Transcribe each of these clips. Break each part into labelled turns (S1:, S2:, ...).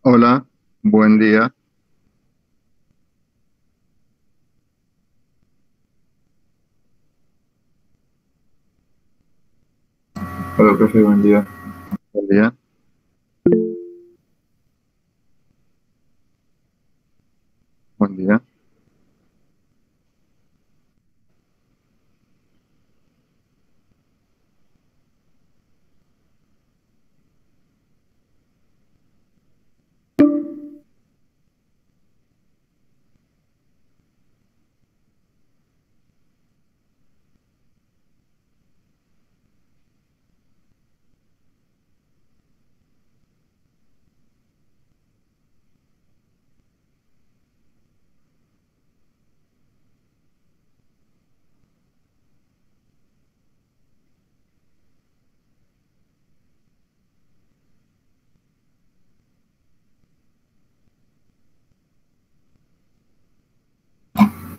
S1: Hola, buen día.
S2: Hola, profe, buen día.
S1: Buen día. Buen día.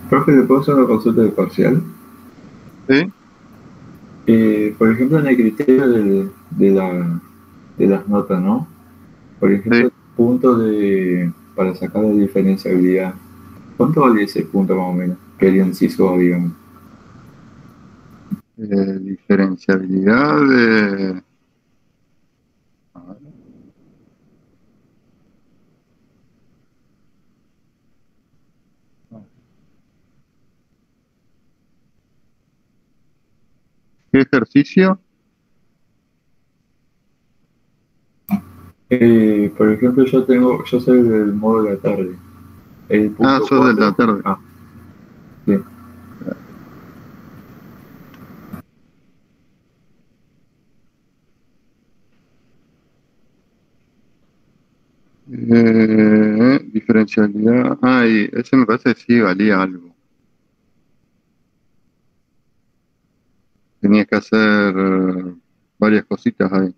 S2: Profe, ¿le puedo hacer una consulta de parcial?
S1: Sí,
S2: Por ejemplo, en el criterio de las notas, ¿no? Por ejemplo,
S1: sí.
S2: el punto para sacar la diferenciabilidad. ¿Cuánto vale ese punto más o menos? Que el inciso, digamos.
S1: Diferenciabilidad de... a ver, no. ¿Qué ejercicio?
S2: Por ejemplo, yo soy del modo de la tarde. El
S1: Ah,
S2: punto
S1: sos de la
S2: 4.
S1: tarde.
S2: Ah, sí.
S1: Diferencialidad. Ah, y ese me parece que sí valía algo. Tenías que hacer varias cositas ahí.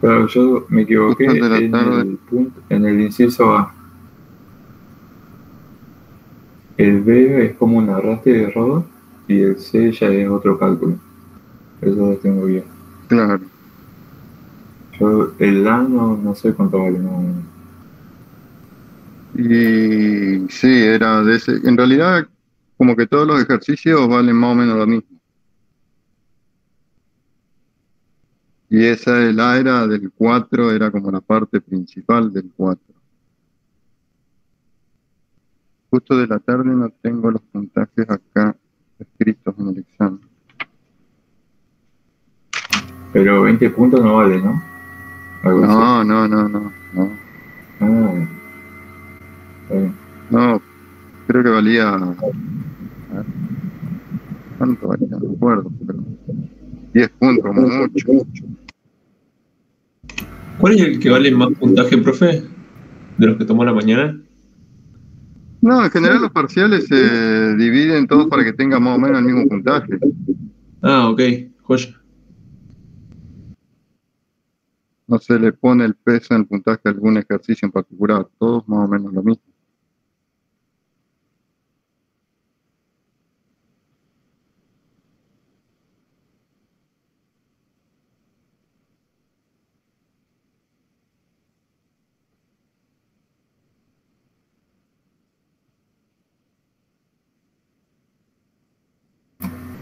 S2: Pero yo me
S1: Justo el
S2: equivoqué
S1: de la
S2: en
S1: tarde.
S2: el punto, en el inciso A. El B es como un arrastre de error y el C ya es otro cálculo. Eso lo tengo bien.
S1: Claro.
S2: Yo el A no sé cuánto vale. No.
S1: Y sí, era de ese. En realidad, como que todos los ejercicios valen más o menos lo mismo. Y esa de la era del 4 era como la parte principal del 4. Justo de la tarde no tengo los puntajes acá escritos en el examen.
S2: Pero 20 puntos no vale, ¿no? Algo así.
S1: No, no, no, no, no.
S2: Ah, está bien.
S1: No, creo que valía, a ver, ¿cuánto valía? No me acuerdo, pero 10 puntos como mucho.
S3: ¿Cuál es el que vale más puntaje, profe? ¿De los que tomó la mañana?
S1: No, en general los parciales se dividen todos para que tengan más o menos el mismo puntaje.
S3: Ah, ok, joya.
S1: No se le pone el peso en el puntaje a algún ejercicio en particular, todos más o menos lo mismo.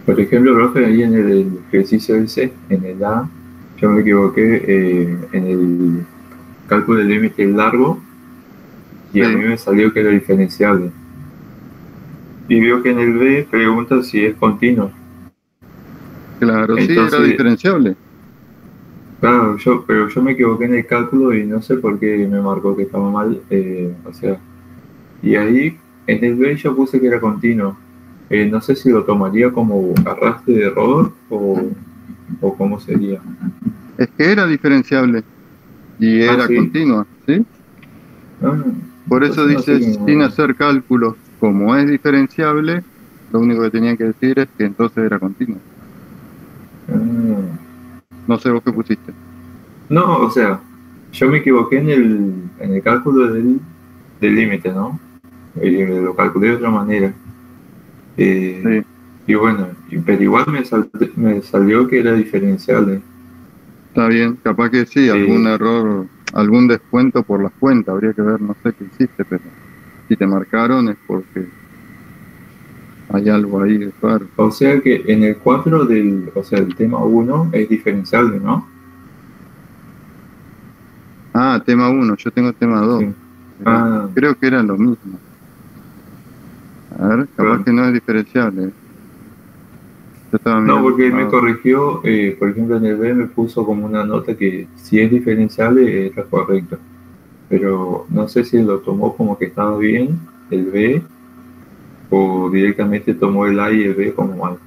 S2: Por ejemplo, profe, ahí en el ejercicio ese, en el A, yo me equivoqué en el cálculo del límite largo y a mí
S1: Sí,
S2: me salió que era diferenciable. Y veo que en el B pregunta si es continuo.
S1: claro, sí, era
S2: Entonces,
S1: diferenciable.
S2: claro, pero yo me equivoqué en el cálculo y no sé por qué me marcó que estaba mal. O sea, y ahí en el B yo puse que era continuo. No sé si lo tomaría como arrastre de error o cómo sería.
S1: Es que era diferenciable y
S2: Ah,
S1: era
S2: sí.
S1: continua, ¿sí?
S2: Ah,
S1: Por eso
S2: entonces no sé
S1: dice,
S2: qué
S1: sin hacer cálculos, como es diferenciable, lo único que tenía que decir es que entonces era continua.
S2: ah.
S1: No sé vos qué pusiste.
S2: No, o sea, yo me equivoqué en el cálculo del límite, ¿no? Lo calculé de otra manera. Eh,
S1: Sí,
S2: y bueno, pero igual me salió que era diferenciable.
S1: Está bien, capaz que sí, algún error, algún descuento por las cuentas, habría que ver, no sé qué hiciste, pero si te marcaron es porque hay algo ahí de raro.
S2: O sea que en el 4 o sea, el tema 1 es diferenciable, ¿no?
S1: Ah, tema 1, yo tengo tema 2.
S2: Sí. Ah,
S1: Creo que era lo mismo. A ver, capaz
S2: claro.
S1: que no es diferenciable. Yo estaba
S2: No,
S1: mirando
S2: porque él
S1: tema
S2: me
S1: 2.
S2: corrigió, por ejemplo, en el B me puso como una nota que si es diferenciable era correcto. Pero no sé si lo tomó como que estaba bien el B o directamente tomó el A y el B como mal.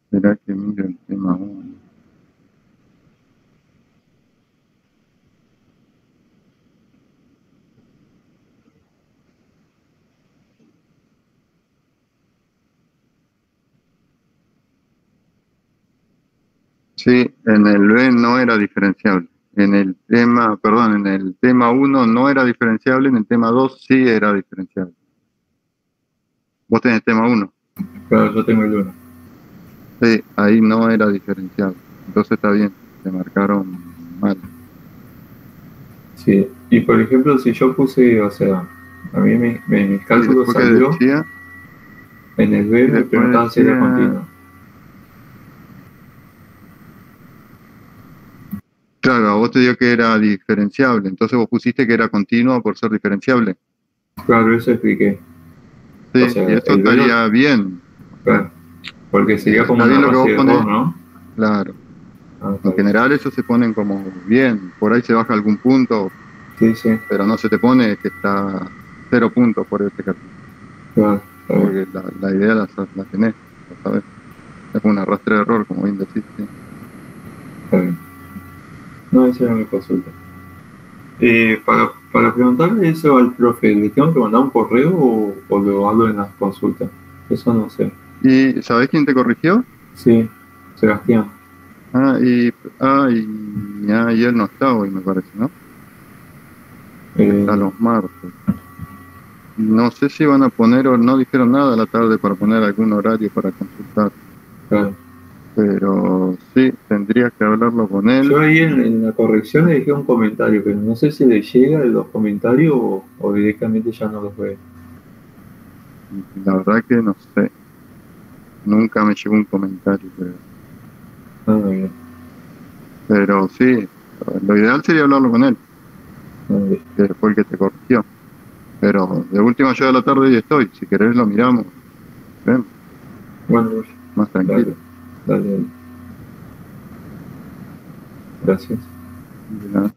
S1: Será que miro el tema 1. Sí, en el B no era diferenciable. En el tema, perdón, en el tema 1 no era diferenciable, en el tema 2 sí era diferenciable. Vos tenés tema 1.
S2: Claro, yo tengo el 1.
S1: Sí, ahí no era diferenciable. Entonces está bien, te marcaron mal.
S2: Sí, y por ejemplo, si yo puse, o sea, a mí mis
S1: Y
S2: cálculos
S1: después que
S2: salió,
S1: decía,
S2: en el B
S1: y
S2: me
S1: después
S2: preguntaban si era
S1: decía,
S2: continuo.
S1: claro, a vos te dio que era diferenciable, entonces vos pusiste que era continuo por ser diferenciable.
S2: Claro, eso expliqué. O
S1: Sí, y
S2: sea,
S1: eso
S2: el B lo,
S1: estaría bien. O sea,
S2: claro, porque sería como
S1: está
S2: una
S1: bien lo que
S2: base
S1: vos
S2: de error,
S1: pones,
S2: ¿no?
S1: claro.
S2: Ah,
S1: En
S2: está bien.
S1: general eso se ponen como bien, por ahí se baja algún punto,
S2: Sí, sí,
S1: pero no se te pone que está 0 puntos por este capítulo,
S2: claro, está bien,
S1: porque la idea la tenés, la sabés. Es un arrastre de error, como bien decís, sí.
S2: está bien. No, esa era mi consulta. Para preguntarle eso al profe, ¿le tengo que mandar un correo o lo hago en las consultas? Eso no sé.
S1: ¿Y sabés quién te corrigió?
S2: Sí, Sebastián.
S1: Y él no está hoy, me parece, ¿no? Está
S2: Eh,
S1: los martes. No sé si van a poner o no dijeron nada a la tarde para poner algún horario para consultar,
S2: claro.
S1: pero sí, tendrías que hablarlo con
S2: Yo
S1: él.
S2: ahí en la corrección le dejé un comentario, pero no sé si le llega de los comentarios o directamente ya no los ve.
S1: La verdad que no sé, nunca me llegó un comentario,
S2: Ah, bien,
S1: pero sí, lo ideal sería hablarlo con él,
S2: bien.
S1: que fue el que te corrigió. Pero de última yo de la tarde y estoy, si querés lo miramos, vemos,
S2: Bueno,
S1: más tranquilo.
S2: dale, dale, gracias.
S1: Ya.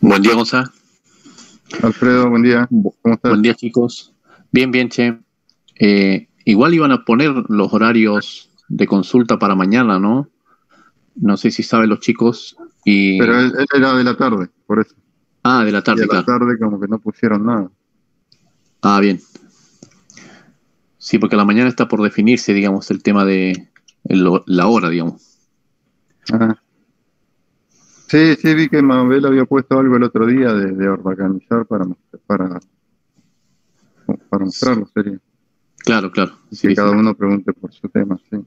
S4: Buen día, Gonzalo.
S1: Alfredo, buen día, ¿cómo estás?
S4: Buen día, chicos. Bien, bien, che. Igual iban a poner los horarios de consulta para mañana, ¿no? No sé si saben los chicos.
S1: Pero él era de la tarde, por eso.
S4: De la
S1: Y a
S4: tarde,
S1: la
S4: claro.
S1: tarde como que no pusieron nada.
S4: Bien. Sí, porque a la mañana está por definirse, digamos, el tema de la hora, digamos.
S1: Ajá. Sí, sí, vi que Mabel había puesto algo el otro día de organizar para mostrarlo, sería.
S4: Claro, claro.
S1: Y que
S4: Sí,
S1: cada
S4: sí.
S1: uno pregunte por su tema, sí.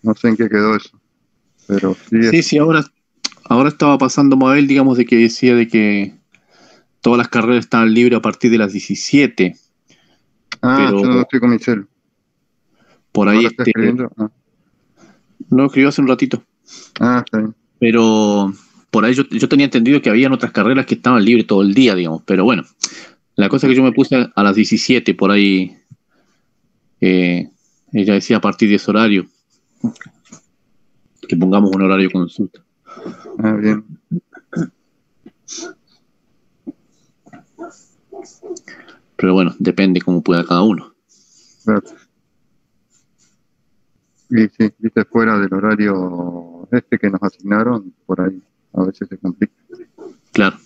S1: No sé en qué quedó eso, pero sí es.
S4: Sí, sí, ahora estaba pasando Mabel, digamos, de que decía de que todas las carreras estaban libres a partir de las 17,
S1: Yo
S4: pero
S1: no estoy con mi celu.
S4: por ahí
S1: Ahora está escribiendo.
S4: no escribió hace un ratito.
S1: Está bien.
S4: Pero por ahí yo tenía entendido que habían otras carreras que estaban libres todo el día, digamos. Pero bueno, la cosa es que yo me puse a las 17 por ahí. Ella decía a partir de ese horario, que pongamos un horario de consulta.
S1: Bien.
S4: Pero bueno, depende cómo pueda cada uno.
S1: Claro. Y sí, viste, fuera del horario este que nos asignaron, por ahí a veces se complica.
S4: Claro.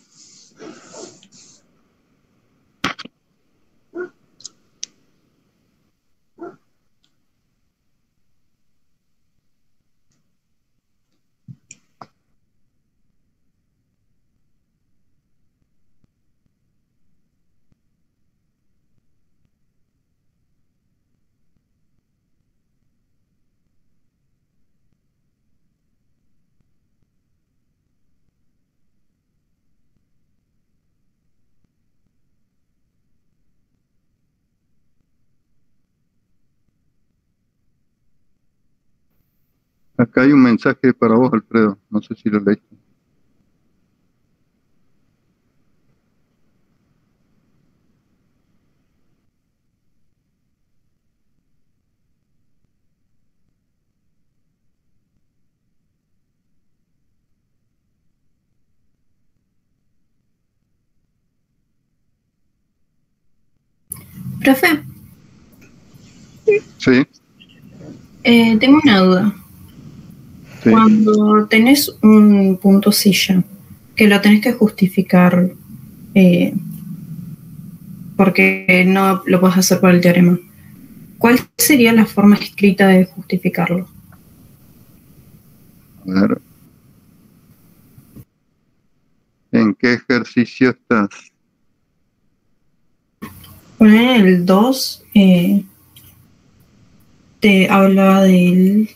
S1: Acá hay un mensaje para vos, Alfredo. No sé si lo leíste.
S5: Profe,
S1: Sí,
S5: tengo una duda.
S1: sí.
S5: Cuando tenés un punto silla, que lo tenés que justificar eh, porque no lo puedes hacer por el teorema, ¿cuál sería la forma escrita de justificarlo?
S1: A ver. ¿En qué ejercicio estás?
S5: Poner el 2 te habla del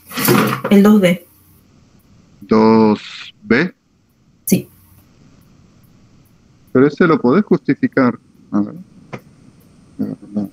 S5: el 2D.
S1: 2B.
S5: Sí.
S1: Pero ese lo podés justificar. A ver. No.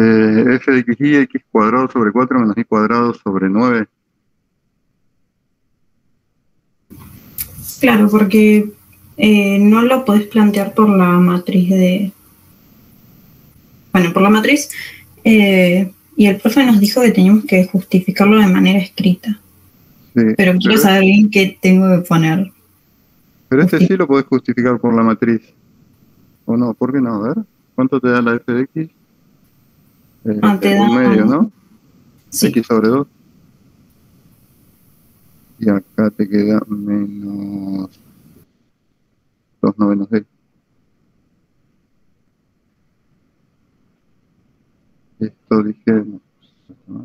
S1: F de x y, x cuadrado sobre 4 menos y cuadrado sobre 9.
S5: Claro, porque no lo podés plantear por la matriz de... Bueno, por la matriz. Y el profe nos dijo que teníamos que justificarlo de manera escrita.
S1: Sí,
S5: Pero quiero saber bien qué tengo que poner.
S1: pero este sí lo podés justificar por la matriz. ¿O no? ¿Por qué no? A ver. ¿Cuánto te da la f de x?
S5: Te da...
S1: Un medio, ¿no?
S5: Sí.
S1: X sobre 2. Y acá te queda menos 2 novenos de. Esto dije, no,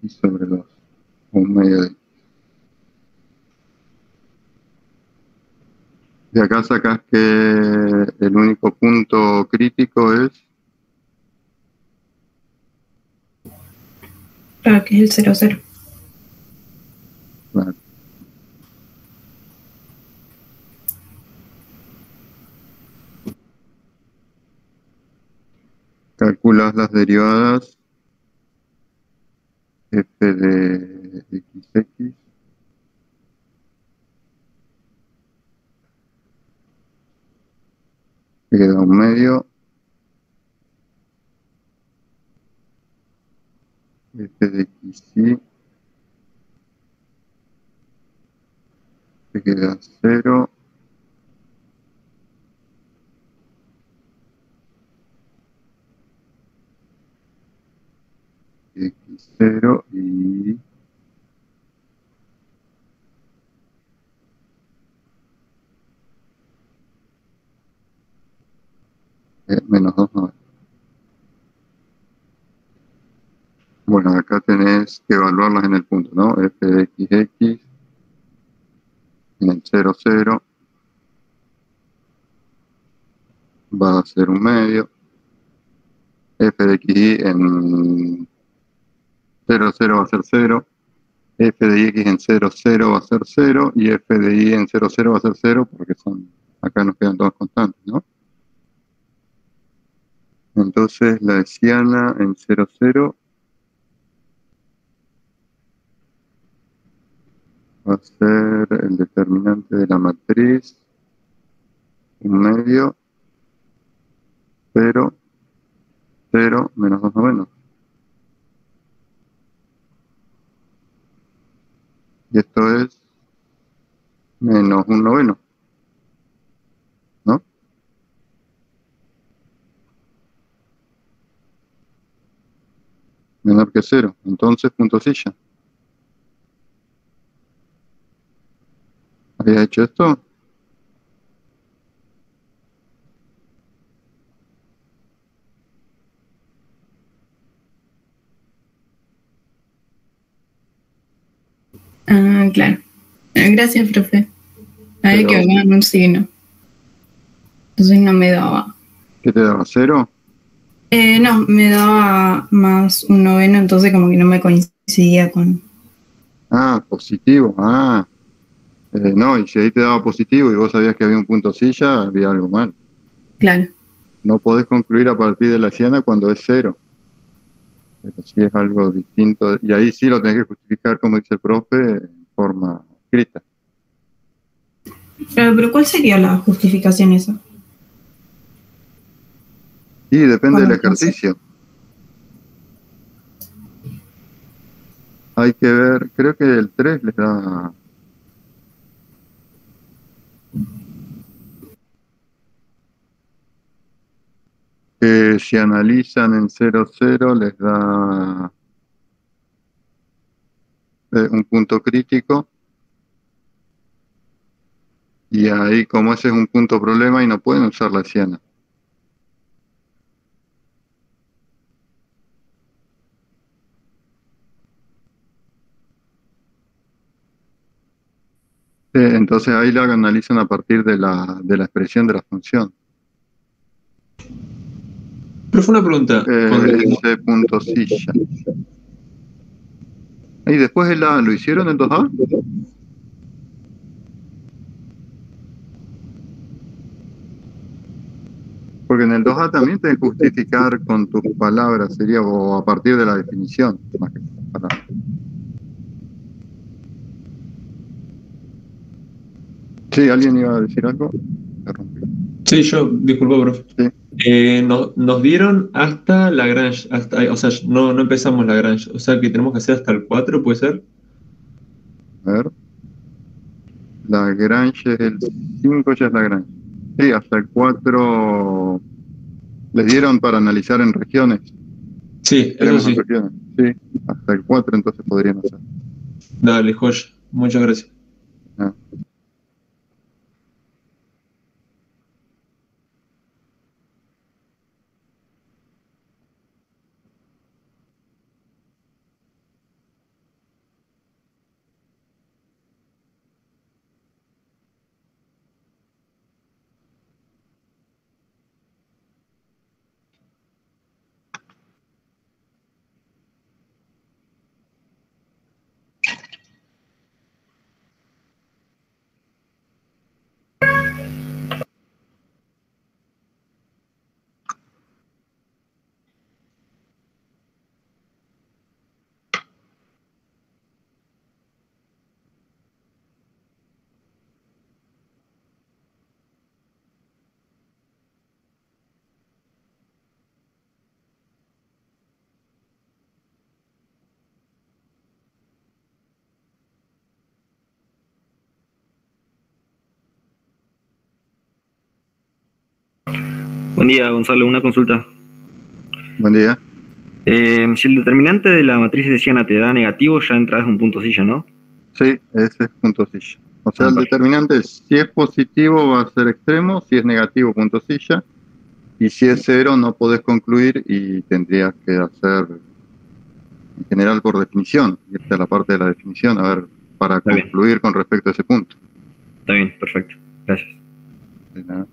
S1: y sobre 2. Un medio de. De acá sacás que el único punto crítico es.
S5: Claro, que es el 0,0.
S1: Claro. Calculas las derivadas f de xx queda un medio, f de xy te queda 0, x0 y menos 2 no. Bueno, acá tenés que evaluarlas en el punto, ¿no? F de xx en el 0, 0 va a ser un medio, f de xy en 0, 0 va a ser 0, f de x en 0, 0 va a ser 0 y f de y en 0, 0 va a ser 0 porque son, acá nos quedan todas constantes, ¿no? Entonces la hessiana en 0, 0 va a ser el determinante de la matriz 1 medio, 0, 0, menos 2 novenos. Y esto es menos 1 noveno, ¿no? Menor que 0. Entonces, puntosilla. ¿Había hecho esto?
S5: Ah, claro. Gracias, profe. Había que
S1: Pero,
S5: hablar en un signo. Entonces no me daba.
S1: ¿qué te daba? ¿0?
S5: No, me daba más un noveno, entonces como que no me coincidía con...
S1: Ah, positivo. Ah, no, y si ahí te daba positivo y vos sabías que había un punto silla, había algo mal.
S5: Claro.
S1: No podés concluir a partir de la siana cuando es 0. Pero sí es algo distinto. Y ahí sí lo tenés que justificar, como dice el profe, en forma escrita.
S5: Pero ¿cuál sería la justificación esa?
S1: Y depende
S5: Para
S1: del
S5: alcanzar.
S1: ejercicio. Hay que ver, creo que el 3 les da... que si analizan en 0,0 les da un punto crítico. Y ahí, como ese es un punto problema, y no pueden usar la siana. Entonces ahí la analizan a partir de la expresión de la función.
S3: Profe, una pregunta.
S1: Ese punto silla. Y después el A, ¿lo hicieron en 2A? Porque en el 2A también te justificar con tus palabras, sería, o a partir de la definición, más que palabras. Sí, ¿alguien iba a decir algo? Interrumpí.
S3: Sí, yo, disculpa, profe.
S1: Sí,
S3: Nos dieron hasta Lagrange, o sea, no empezamos Lagrange, o sea que tenemos que hacer hasta el 4, ¿puede ser?
S1: a ver. Lagrange es el 5, ya es Lagrange. Sí, hasta el 4 les dieron para analizar en regiones.
S3: Sí, eso
S1: Extremos en
S3: sí.
S1: regiones. Sí, hasta el 4 entonces podrían hacer.
S3: Dale, joya. Muchas gracias.
S1: Ah.
S6: Buen día, Gonzalo. Una consulta.
S1: Buen día.
S6: Si el determinante de la matriz de Siena te da negativo, ya entras un punto silla, ¿no?
S1: Sí, ese es punto silla. O sea,
S6: Ah,
S1: el
S6: perfecto.
S1: determinante es si es positivo va a ser extremo, si es negativo punto silla, y si es 0 no podés concluir y tendrías que hacer, en general por definición, irte a la parte de la definición, a ver, para
S6: Está bien,
S1: concluir con respecto a ese punto.
S6: está bien, perfecto. Gracias.
S1: De nada.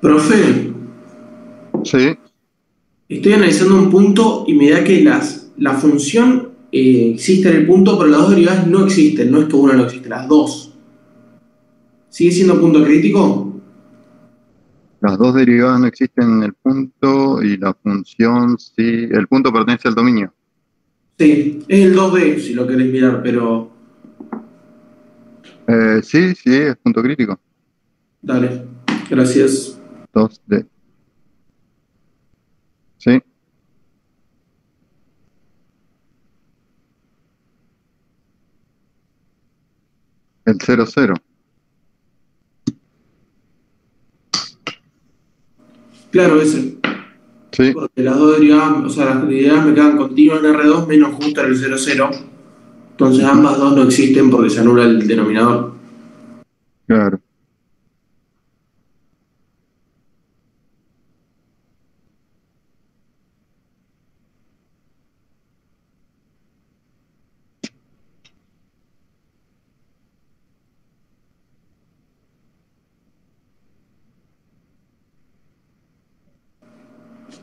S7: Profe,
S1: Sí,
S7: estoy analizando un punto y me da que la función existe en el punto, pero las dos derivadas no existen. No es que una no existe, las dos. ¿Sigue siendo punto crítico?
S1: las dos derivadas no existen en el punto y la función sí. El punto pertenece al dominio.
S7: Sí, es el 2D si lo querés mirar, pero
S1: Sí, sí, es punto crítico.
S7: dale, gracias.
S1: 2D. Sí, el 0,0.
S7: Claro, ese.
S1: Sí,
S7: Porque las dos derivadas, o sea, las derivadas me quedan continuas en R2 menos justo en el 0,0. Entonces
S1: ujú,
S7: ambas dos no existen porque se anula el denominador.
S1: claro.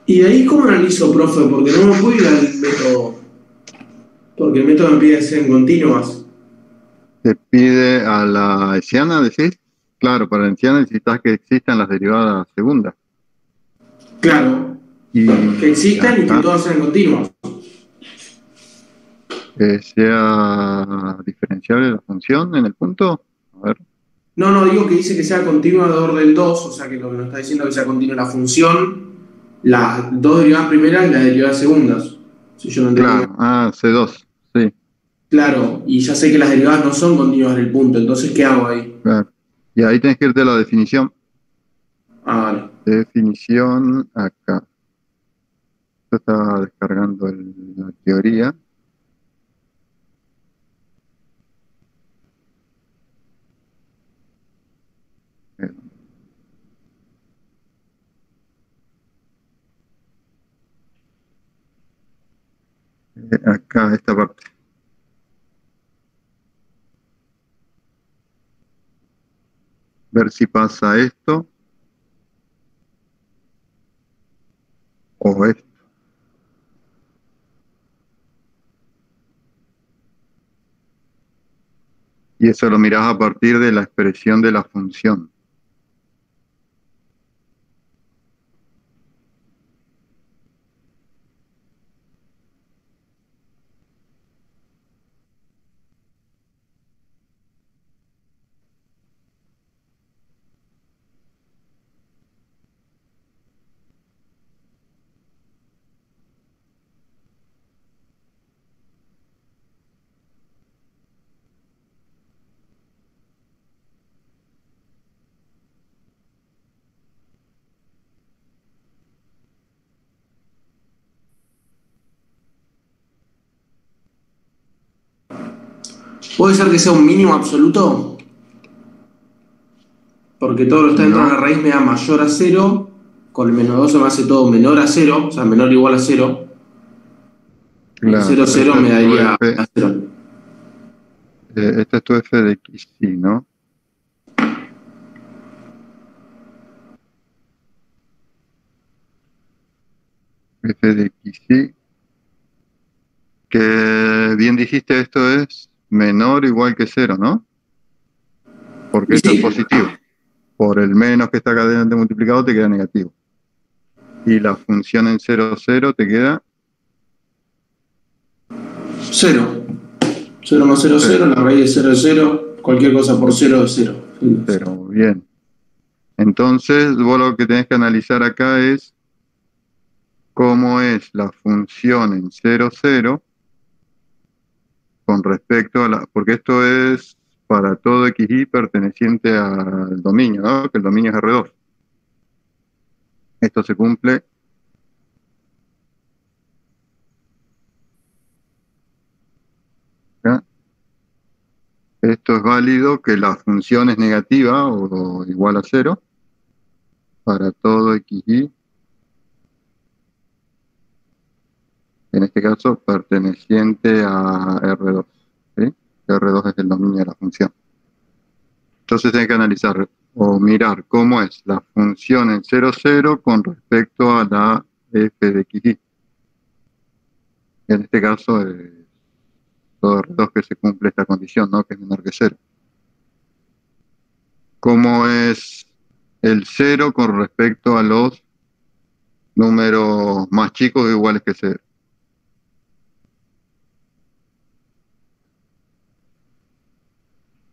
S7: Y de ahí, ¿cómo analizo, profe? Porque no me puedo ir al método. Porque el método me pide que sean continuas.
S1: Te pide a la hessiana, decís. Claro, para la hessiana necesitas que existan las derivadas segundas.
S7: Claro, que
S1: Y
S7: existan y que
S1: acá
S7: todas sean continuas.
S1: que sea diferenciable la función en el punto. A ver,
S7: No, no, digo que dice que sea continua de orden 2, o sea que lo que nos está diciendo es que sea continua la función, las dos derivadas primeras y las derivadas segundas. Si yo no entendí mal.
S1: claro, C2, sí,
S7: Claro, y ya sé que las derivadas no son continuas en el punto, entonces ¿qué hago ahí?
S1: claro. Y ahí tenés que irte a la definición.
S7: Ah, vale.
S1: Definición acá. Yo estaba descargando la teoría. Eh, Acá, esta parte. Ver si pasa esto o esto. Y eso lo mirás a partir de la expresión de la función.
S7: ¿Puede ser que sea un mínimo absoluto? Porque todo lo que está dentro de
S1: No,
S7: la raíz me da mayor a cero, con el menos 2 se me hace todo menor a cero, o sea, menor o igual a cero, y el
S1: claro,
S7: 0, 0
S1: esta
S7: me
S1: es tu
S7: daría
S1: f,
S7: a cero.
S1: esta es tu f de x, sí, ¿no? F de x, sí. Que bien dijiste, esto es menor o igual que cero, ¿no? Porque
S7: Y
S1: esto es
S7: sí,
S1: positivo. Por el menos que está acá adelante multiplicado te queda negativo. Y la función en 0, 0 te queda
S7: 0. 0 más 0, 0,
S1: 0.
S7: la raíz de 0 es 0, cualquier cosa por 0 es 0.
S1: 0, bien. Entonces, vos lo que tenés que analizar acá es cómo es la función en 0, 0 con respecto a la... Porque esto es para todo xy perteneciente al dominio, ¿no? Que el dominio es R2. Esto se cumple. ¿Ya? Esto es válido que la función es negativa o igual a 0 para todo xy, en este caso perteneciente a R2. ¿Sí? R2 es el dominio de la función. Entonces hay que analizar o mirar cómo es la función en 0, 0 con respecto a la f de xy. En este caso es todo R2 que se cumple esta condición, ¿no? Que es menor que 0. ¿Cómo es el 0 con respecto a los números más chicos o iguales que 0?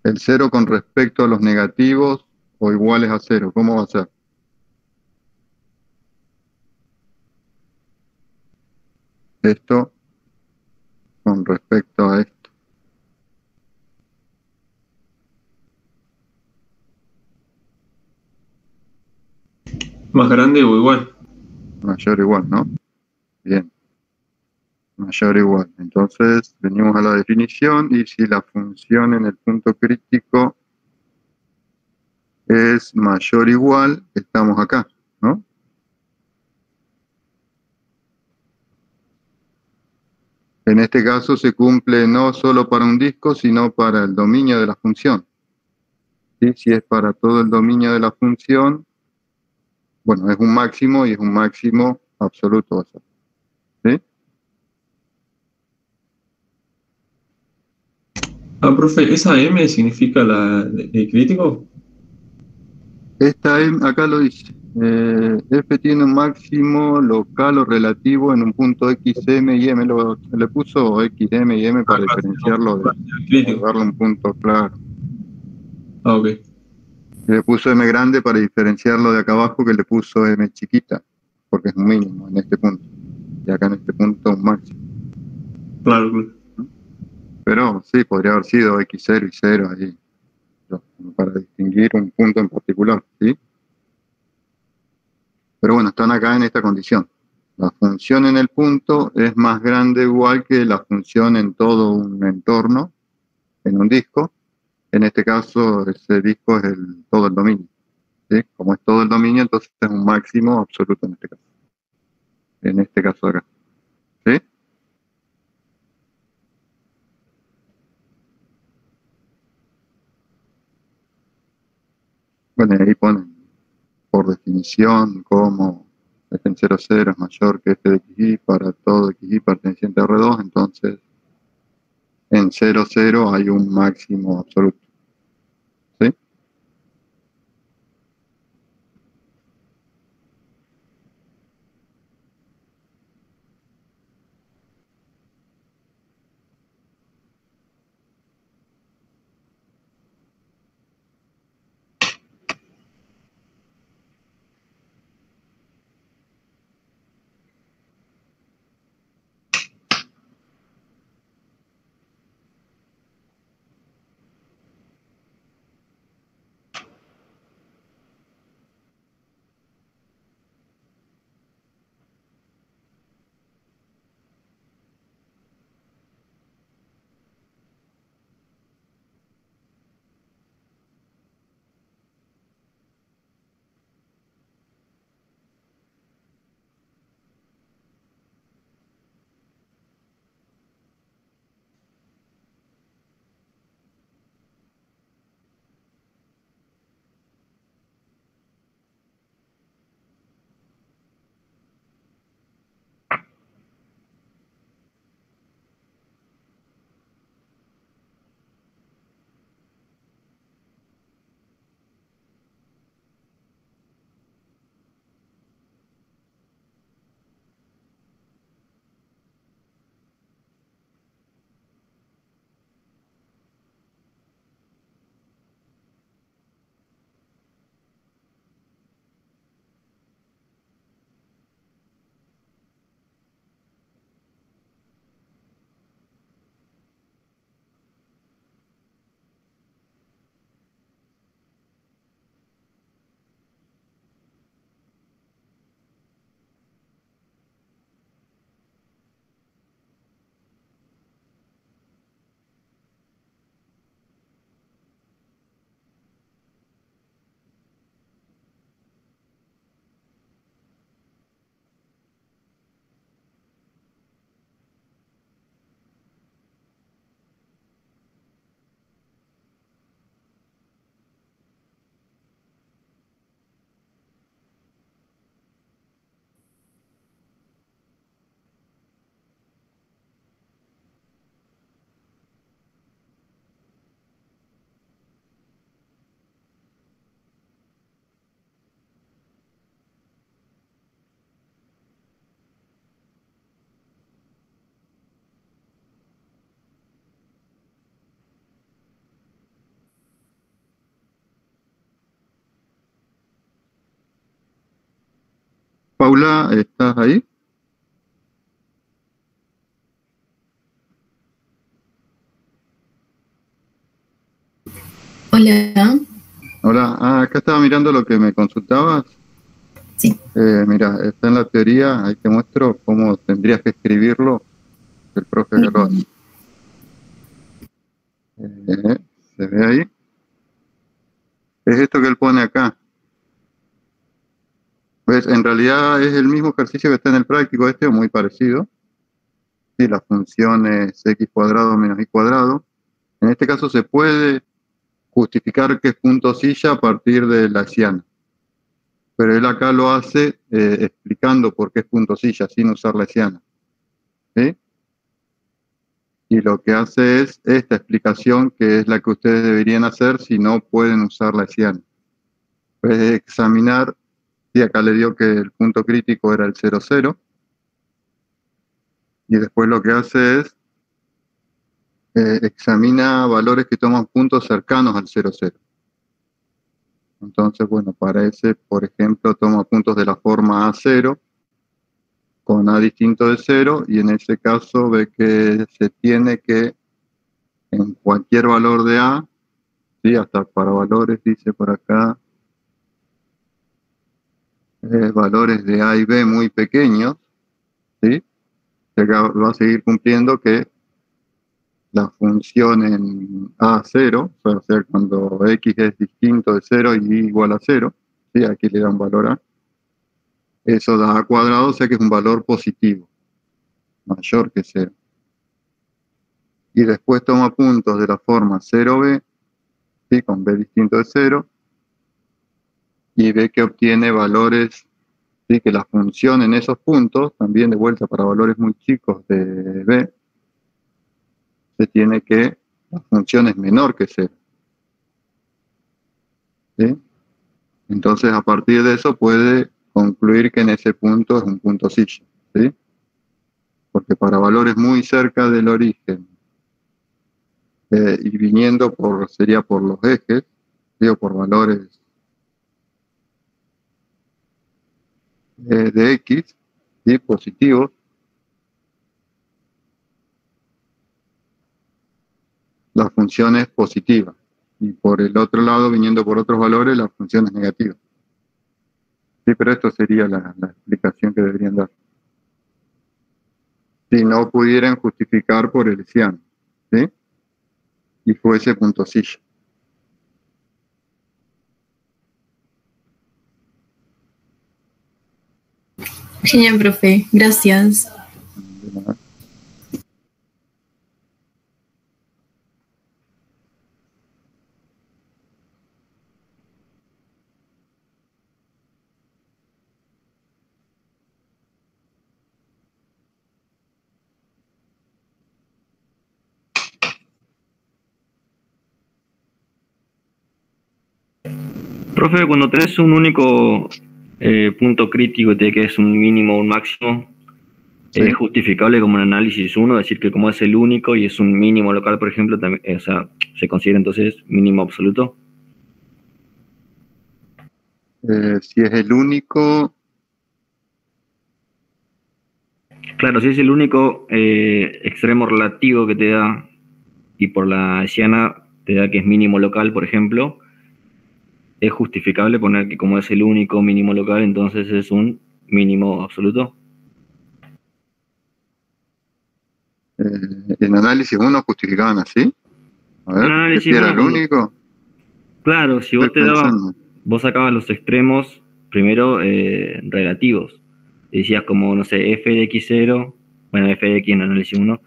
S1: El 0 con respecto a los negativos o iguales a 0, ¿cómo va a ser? Esto con respecto a esto.
S3: Más grande o igual.
S1: Mayor o igual, ¿no? Bien. Mayor o igual. Entonces, venimos a la definición y si la función en el punto crítico es mayor o igual, estamos acá, ¿no? En este caso se cumple no solo para un disco, sino para el dominio de la función. ¿Sí? Si es para todo el dominio de la función, bueno, es un máximo y es un máximo absoluto. Va a ser, ¿sí?
S3: Ah, profe, ¿esa M significa el crítico?
S1: Esta M, acá lo dice, f tiene un máximo local o relativo en un punto x, m y m. Le puso x, m y m para
S3: Acá
S1: diferenciarlo,
S3: tenemos el crítico.
S1: darle un punto claro.
S3: Ah, ok.
S1: Y le puso m grande para diferenciarlo de acá abajo, que le puso m chiquita, porque es un mínimo en este punto. Y acá en este punto un máximo.
S3: Claro, claro.
S1: Pero sí, podría haber sido x0 y 0 ahí, ¿no? Para distinguir un punto en particular, ¿sí? Pero bueno, están acá en esta condición. La función en el punto es más grande o igual que la función en todo un entorno, en un disco. En este caso, ese disco es todo el dominio, ¿sí? Como es todo el dominio, entonces es un máximo absoluto en este caso. En este caso acá, ¿sí? Bueno, ahí ponen por definición cómo f en 0, 0 es mayor que f de xy para todo xy perteneciente a R2, entonces en 0, 0 hay un máximo absoluto, ¿sí? Paula, ¿estás ahí?
S5: Hola.
S1: Hola, acá estaba mirando lo que me consultabas.
S5: Sí.
S1: Mira, está en la teoría, ahí te muestro cómo tendrías que escribirlo, el profe ya lo hace. ¿Se ve ahí? Es esto que él pone acá. Pues en realidad es el mismo ejercicio que está en el práctico este, o muy parecido. Sí, la función es x cuadrado menos y cuadrado. En este caso se puede justificar que es punto silla a partir de la hessiana. Pero él acá lo hace explicando por qué es punto silla, sin usar la hessiana. ¿Sí? Y lo que hace es esta explicación, que es la que ustedes deberían hacer si no pueden usar la hessiana. Pues examinar, sí, acá le dio que el punto crítico era el 0, 0. Y después lo que hace es examina valores que toman puntos cercanos al 0, 0. Entonces, bueno, para ese, por ejemplo, toma puntos de la forma A0 con A distinto de 0, y en ese caso ve que se tiene que, en cualquier valor de A, ¿sí? Hasta para valores, dice por acá, valores de A y B muy pequeños, ¿sí? Se va a seguir cumpliendo que la función en A0, o sea, cuando X es distinto de 0 y Y igual a 0, ¿sí? Aquí le da un valor A, eso da A cuadrado, o sea que es un valor positivo, mayor que 0. Y después toma puntos de la forma 0b, ¿sí? Con b distinto de 0, y ve que obtiene valores, ¿sí? Que la función en esos puntos, también de vuelta para valores muy chicos de b, se tiene que, la función es menor que 0. ¿Sí? Entonces, a partir de eso puede concluir que en ese punto es un punto silla, ¿sí? Porque para valores muy cerca del origen, y viniendo sería por los ejes, ¿sí? O por valores de X, ¿sí? Positivos, la función es positiva. Y por el otro lado, viniendo por otros valores, la función es negativa. Sí, pero esto sería la explicación que deberían dar. Si no pudieran justificar por el hessiano, ¿sí? Y fuese punto silla.
S5: Genial, profe. Gracias.
S6: Profe, cuando tenés un único punto crítico, que es un mínimo o un máximo,
S1: Sí.
S6: ¿es justificable como un análisis 1? Decir que como es el único y es un mínimo local, por ejemplo, también, o sea, ¿se considera entonces mínimo absoluto?
S1: Si es el único,
S6: Claro, si es el único extremo relativo que te da, y por la hessiana te da que es mínimo local, por ejemplo, ¿es justificable poner que como es el único mínimo local, entonces es un mínimo absoluto?
S1: en análisis 1 justificaban así. A ver,
S6: En
S1: que
S6: análisis
S1: si era el
S6: uno,
S1: único.
S6: claro, si vos
S1: Estoy
S6: te dabas,
S1: pensando.
S6: vos sacabas los extremos primero relativos. Decías como, no sé, f de x0, bueno, f de x en análisis 1,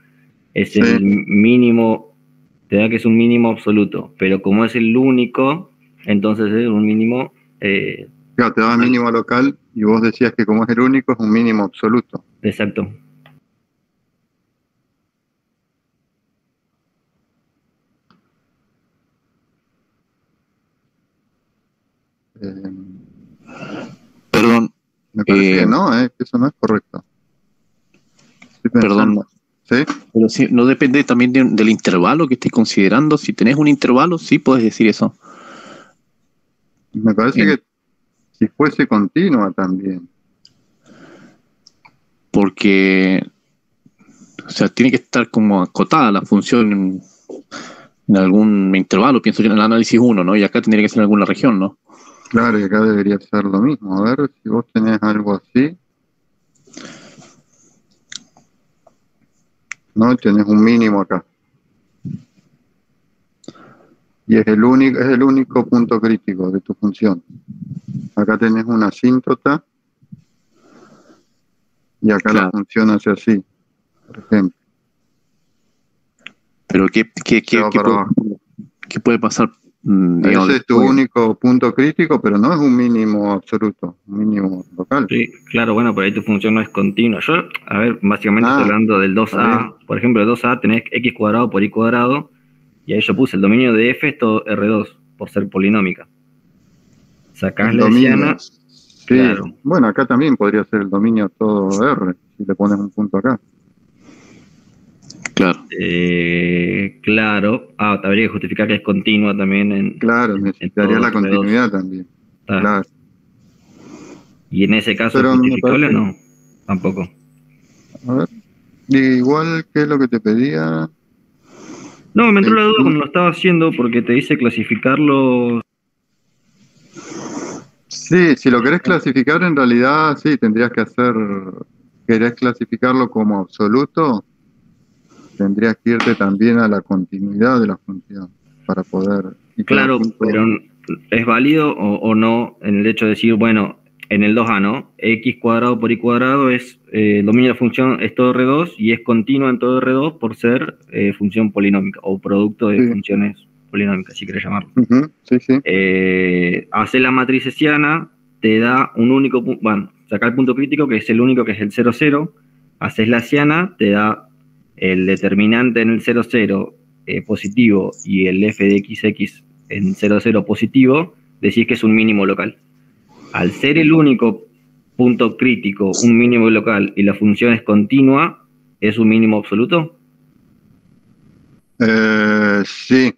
S6: es
S1: Sí.
S6: el mínimo, te da que es un mínimo absoluto, pero como es el único, entonces es un mínimo...
S1: Claro, te daba mínimo local y vos decías que como es el único es un mínimo absoluto.
S6: Exacto.
S4: Perdón,
S1: Me parece que no, que eso no es correcto. Estoy pensando.
S4: perdón,
S1: ¿Sí?
S4: pero sí, no depende también del intervalo que estés considerando. Si tenés un intervalo, sí puedes decir eso.
S1: Me parece
S4: Bien.
S1: que si fuese continua también.
S4: porque, o sea, tiene que estar como acotada la función en algún intervalo, pienso yo, en el análisis 1, ¿no? Y acá tendría que ser en alguna región, ¿no?
S1: Claro, y acá debería ser lo mismo. A ver si vos tenés algo así. No, tenés un mínimo acá. Y es el único punto crítico de tu función. Acá tenés una asíntota y acá
S4: Claro.
S1: la función hace así, por ejemplo.
S4: Pero
S1: Se va para abajo.
S4: ¿qué puede pasar? Digamos,
S1: Ese es tu
S4: después?
S1: único punto crítico, pero no es un mínimo absoluto, un mínimo local.
S6: Sí, claro, bueno, por ahí tu función no es continua. Yo, a ver, básicamente
S1: Ah,
S6: estoy hablando del
S1: está bien.
S6: 2A. Por ejemplo, el 2A tenés x cuadrado por y cuadrado, y ahí yo puse el dominio de f es todo R2, por ser polinómica. Sacás
S1: El
S6: la
S1: dominio.
S6: hessiana,
S1: Sí.
S6: claro.
S1: Bueno, acá también podría ser el dominio todo R, si le pones un punto acá.
S4: Claro.
S6: Claro. Ah, habría que justificar que es continua también
S1: Claro,
S6: en
S1: necesitaría
S6: todo
S1: la
S6: R2.
S1: continuidad también.
S6: Está.
S1: Claro.
S6: Y en ese caso,
S1: Pero me
S6: ¿justificable?
S1: parece,
S6: No, tampoco.
S1: a ver, igual que es lo que te pedía.
S6: No, me entró la duda
S1: Inclu-
S6: cuando lo estaba haciendo porque te dice clasificarlo.
S1: Sí, si lo querés clasificar, en realidad sí, querés clasificarlo como absoluto, tendrías que irte también a la continuidad de la función para poder. Y te da
S6: Claro,
S1: punto.
S6: pero ¿es válido o no en el hecho de decir, bueno, en el 2A, ¿no? X cuadrado por y cuadrado es, el dominio de la función es todo R2 y es continua en todo R2 por ser función polinómica o producto de
S1: Sí.
S6: funciones polinómicas, si querés llamarlo.
S1: Ujú, sí, sí.
S6: Hace la matriz hessiana, te da un único punto, bueno, saca el punto crítico que es el único que es el 0, 0, haces la hessiana, te da el determinante en el 0, 0 positivo y el f de xx en 0, 0 positivo, decís que es un mínimo local. Al ser el único punto crítico, un mínimo local, y la función es continua, ¿es un mínimo absoluto?
S1: Sí.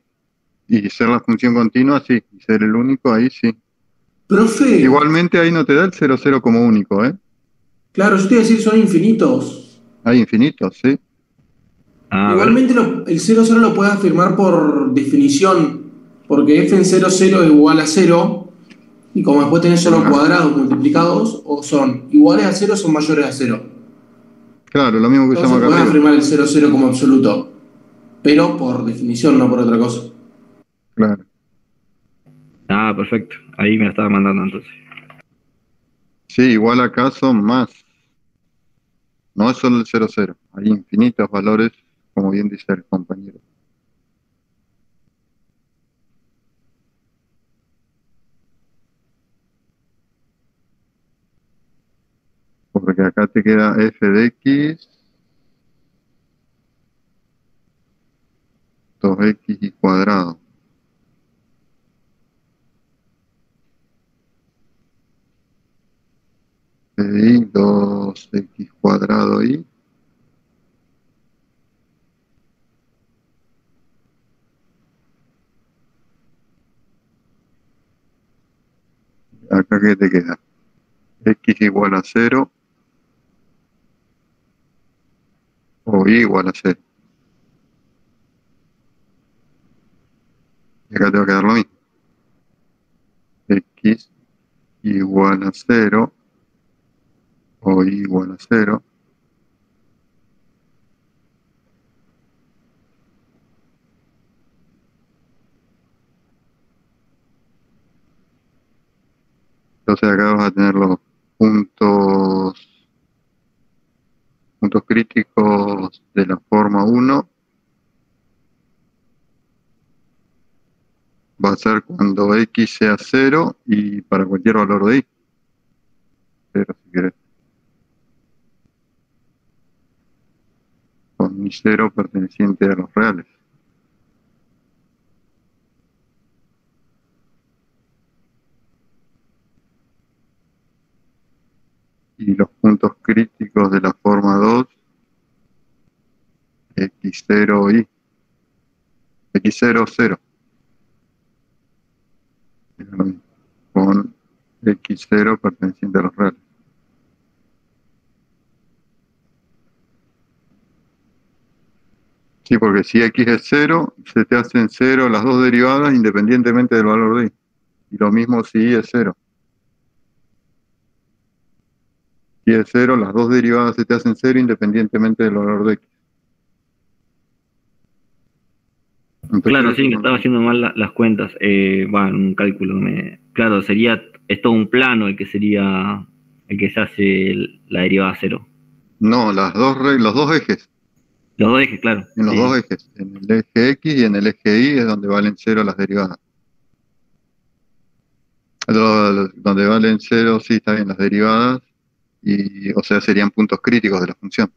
S1: Y ser la función continua, sí. Y ser el único, ahí sí.
S7: Profe,
S1: Igualmente ahí no te da el 0, 0 como único, ¿eh?
S7: claro, yo te iba a decir, son infinitos.
S1: Hay infinitos, sí.
S6: A ver.
S7: Igualmente el 0,0 lo puedes afirmar por definición, porque f en 0,0 es igual a 0, y como después tenés solo
S1: Ajá.
S7: cuadrados multiplicados, o son iguales a 0 o son mayores a 0.
S1: Claro, lo mismo que
S7: Entonces
S1: usamos acá
S7: puedes
S1: arriba.
S7: afirmar el 0,0 como absoluto, pero por definición, no por otra cosa.
S1: Claro.
S6: Ah, perfecto. Ahí me lo estaba mandando entonces.
S1: Sí, igual acá son más. No es solo el 0, 0. Hay infinitos valores, como bien dice el compañero. Porque acá te queda f de x, 2x y cuadrado. F de y, 2x cuadrado y. Acá que te queda x igual a 0 o y igual a 0. Y acá te va a quedar lo mismo. X igual a 0 o y igual a 0. Entonces acá vas a tener los puntos críticos de la forma 1. Va a ser cuando x sea 0 y para cualquier valor de y. 0 si querés. Con y 0 perteneciente a los reales. Y los puntos críticos de la forma 2, x0 y x0, 0. Con x0 perteneciente a los reales. Sí, porque si x es 0, se te hacen 0 las dos derivadas independientemente del valor de y. Y lo mismo si y es 0. Si es 0, las dos derivadas se te hacen 0 independientemente del valor de x. Entonces,
S6: Claro, sí, que estaba haciendo mal las cuentas. Bueno, un cálculo. Claro, es todo un plano el que sería el que se hace la derivada a cero.
S1: no, los dos ejes.
S6: Los dos ejes, claro.
S1: En los
S6: Sí.
S1: dos ejes. En el eje x y en el eje y es donde valen 0 las derivadas. Donde valen 0, sí, está bien, las derivadas. Y, o sea, serían puntos críticos de la función.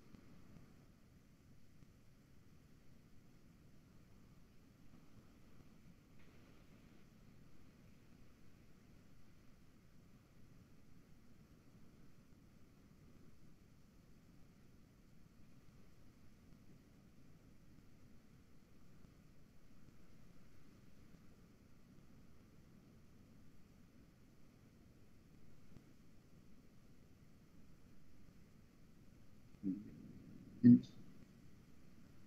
S1: Y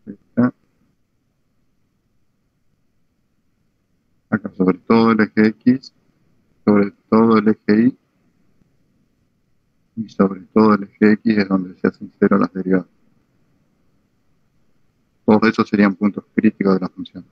S1: ahí está. Acá sobre todo el eje x, sobre todo el eje y sobre todo el eje x es donde se hacen 0 las derivadas. Todos esos serían puntos críticos de la función.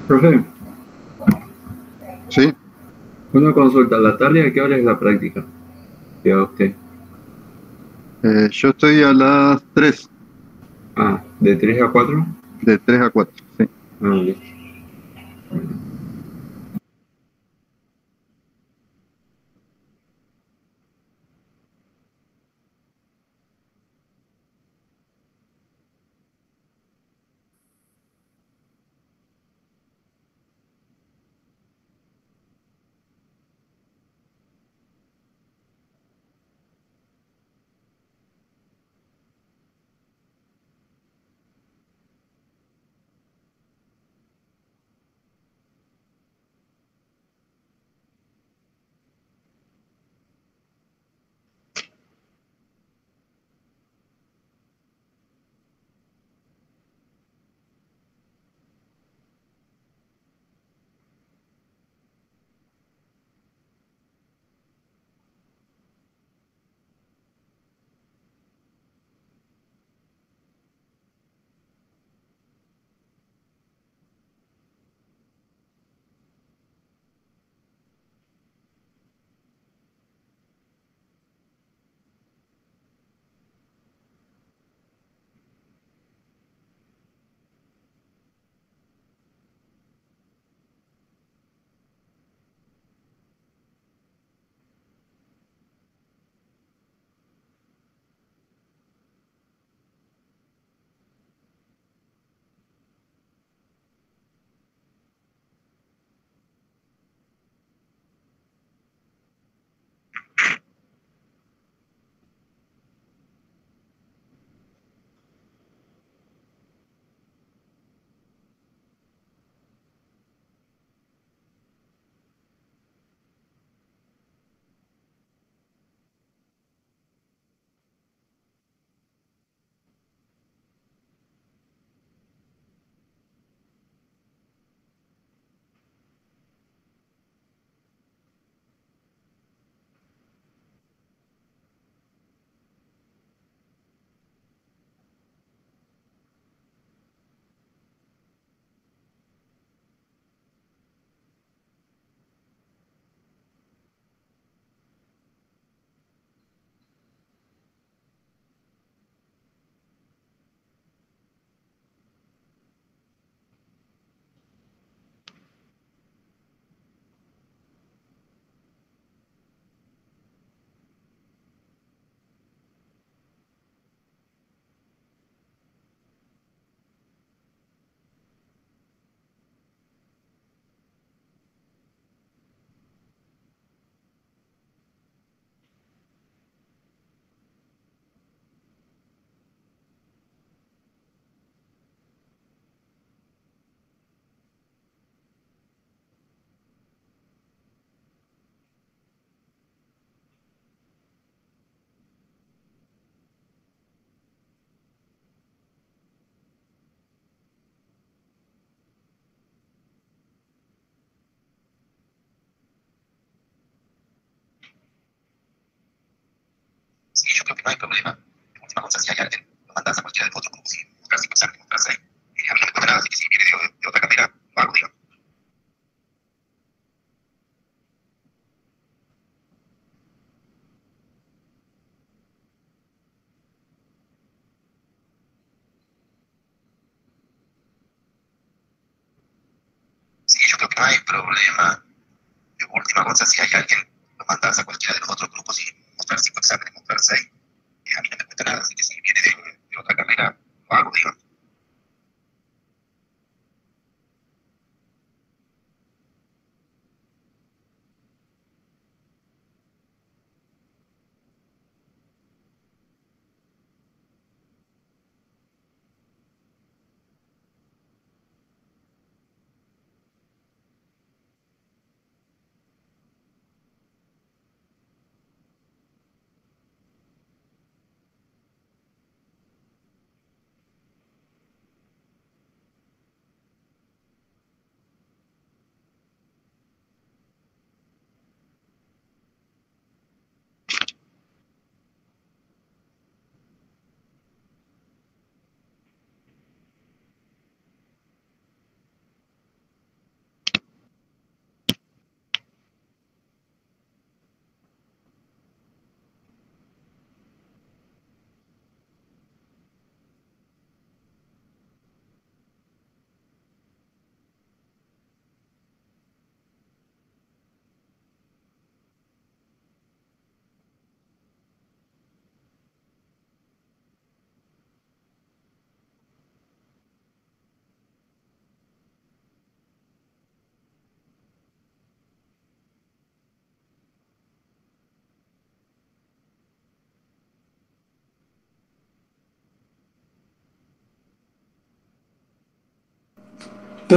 S2: Profe,
S1: Sí,
S2: una consulta. ¿La tarde a qué hora es la práctica? Que a usted.
S1: yo estoy a las 3,
S2: Ah, ¿de 3 a 4?
S1: de 3 a 4. Sí.
S2: Ah, listo. Bueno.
S8: Sí, yo creo que no hay problema. En última cosa, si hay alguien, lo mandas a cualquiera de los otros grupos y buscar si pensar, mostrarse ahí. A mí no me cuesta nada, así que si viene de otra carrera, lo hago, digamos. Sí, yo creo que no hay problema. En última cosa, si hay alguien, lo mandas a cualquiera de los otros grupos y mostrar si pensar, mostrarse ahí. A mí no me cuesta nada, así que si viene de otra carrera, lo hago, digamos.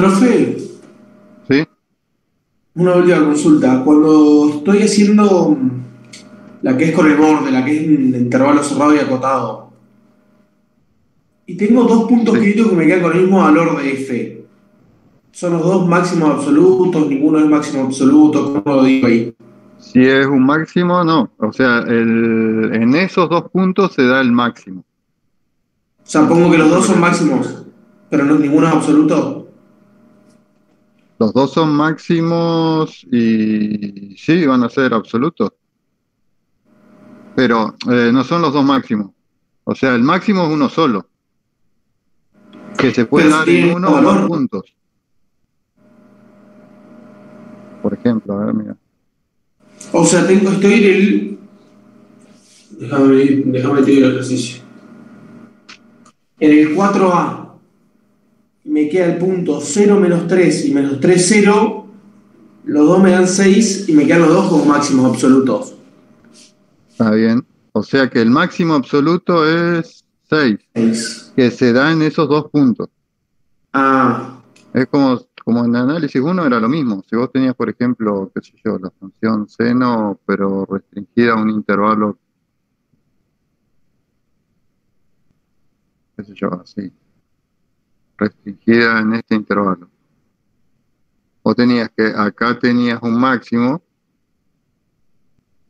S7: Profe,
S1: ¿Sí?
S7: una última consulta. Cuando estoy haciendo la que es con el borde, la que es en intervalo cerrado y acotado, y tengo dos puntos
S1: Sí.
S7: críticos que me quedan con el mismo valor de F. ¿Son los dos máximos absolutos? ¿Ninguno es máximo absoluto? ¿Cómo lo digo ahí?
S1: Si es un máximo, no. O sea, en esos dos puntos se da el máximo.
S7: O sea, pongo que los
S1: Eso es
S7: dos
S1: lo
S7: son
S1: que decía.
S7: máximos, pero no, ninguno es absoluto.
S1: Los dos son máximos y sí, van a ser absolutos. Pero no son los dos máximos. O sea, el máximo es uno solo, que se puede
S7: Pero si
S1: dar en
S7: tienen el
S1: uno
S7: mismo
S1: o más
S7: valor.
S1: puntos. Por ejemplo, a ver, mira.
S7: O sea, estoy en el. Déjame te digo el ejercicio. En el 4A me queda el punto 0 menos 3 y menos 3 0. Los dos me dan 6 y me quedan los dos como máximos absolutos.
S1: Está bien. O sea que el máximo absoluto es 6,
S7: 6.
S1: que se da en esos dos puntos.
S7: Ah,
S1: Es como en análisis 1 era lo mismo. Si vos tenías, por ejemplo, qué sé yo, la función seno, pero restringida a un intervalo, qué sé yo, así, restringida en este intervalo. Vos tenías que, acá tenías un máximo,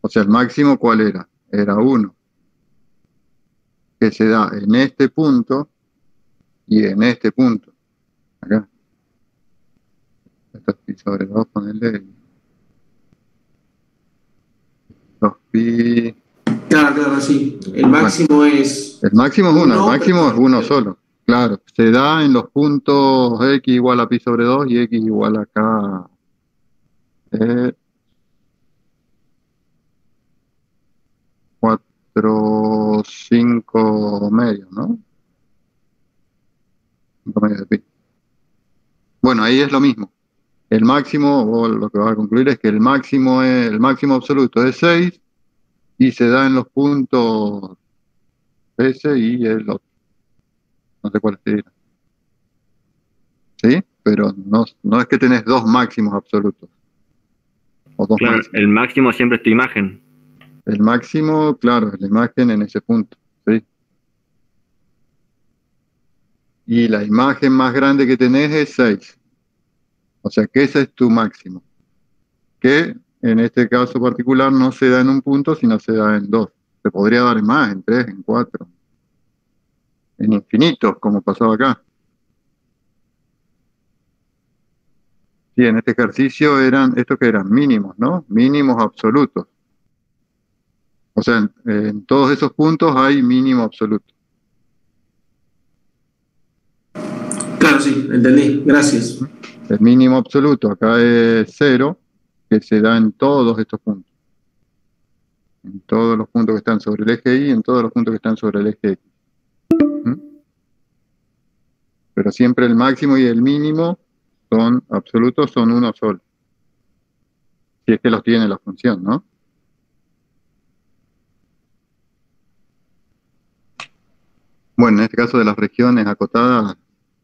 S1: o sea, el máximo, ¿cuál era? Era 1, que se da en este punto y en este punto. Acá. Esto es pi sobre 2, ponele 2pi.
S7: claro, claro, sí. El
S1: Bueno,
S7: máximo es
S1: el máximo es 1, el
S7: 1,
S1: máximo es
S7: pero.
S1: uno solo. Claro, se da en los puntos x igual a pi sobre 2 y x igual a acá 4, 5 medios, ¿no? 5 medios de pi. Bueno, ahí es lo mismo. El máximo, o lo que vas a concluir es que el máximo absoluto es 6 y se da en los puntos ese y el otro. No sé cuál sería. ¿Sí? Pero no es que tenés dos máximos absolutos o dos
S6: Claro,
S1: máximos.
S6: el máximo siempre es tu imagen.
S1: El máximo, claro, es la imagen en ese punto. ¿Sí? Y la imagen más grande que tenés es 6. O sea que ese es tu máximo. Que en este caso particular no se da en un punto, sino se da en dos. Se podría dar en más, en 3, en 4, en infinitos, como pasaba acá. Sí, en este ejercicio eran, estos que eran mínimos, ¿no? Mínimos absolutos. O sea, en todos esos puntos hay mínimo absoluto.
S7: Claro, sí, entendí. Gracias.
S1: El mínimo absoluto acá es 0, que se da en todos estos puntos. En todos los puntos que están sobre el eje Y, en todos los puntos que están sobre el eje X. ¿Mm? Pero siempre el máximo y el mínimo son absolutos, son uno solo. Si es que los tiene la función, ¿no? Bueno, en este caso de las regiones acotadas,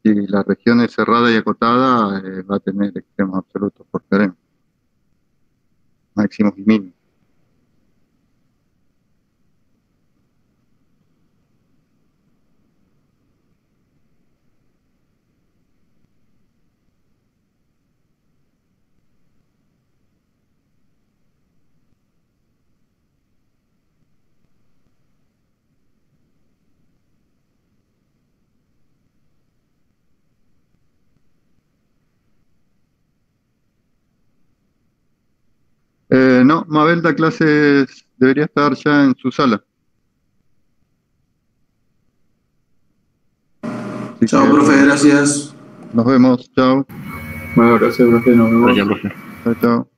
S1: si la región es cerrada y acotada, va a tener extremos absolutos por teorema. Máximos y mínimos. No, Mabel da clases, debería estar ya en su sala. Así
S7: Chao,
S1: que
S7: profe,
S1: bueno,
S7: gracias.
S1: nos vemos. Chao.
S2: Bueno, gracias, profe, nos vemos.
S6: Gracias, profe.
S1: Chao, chao.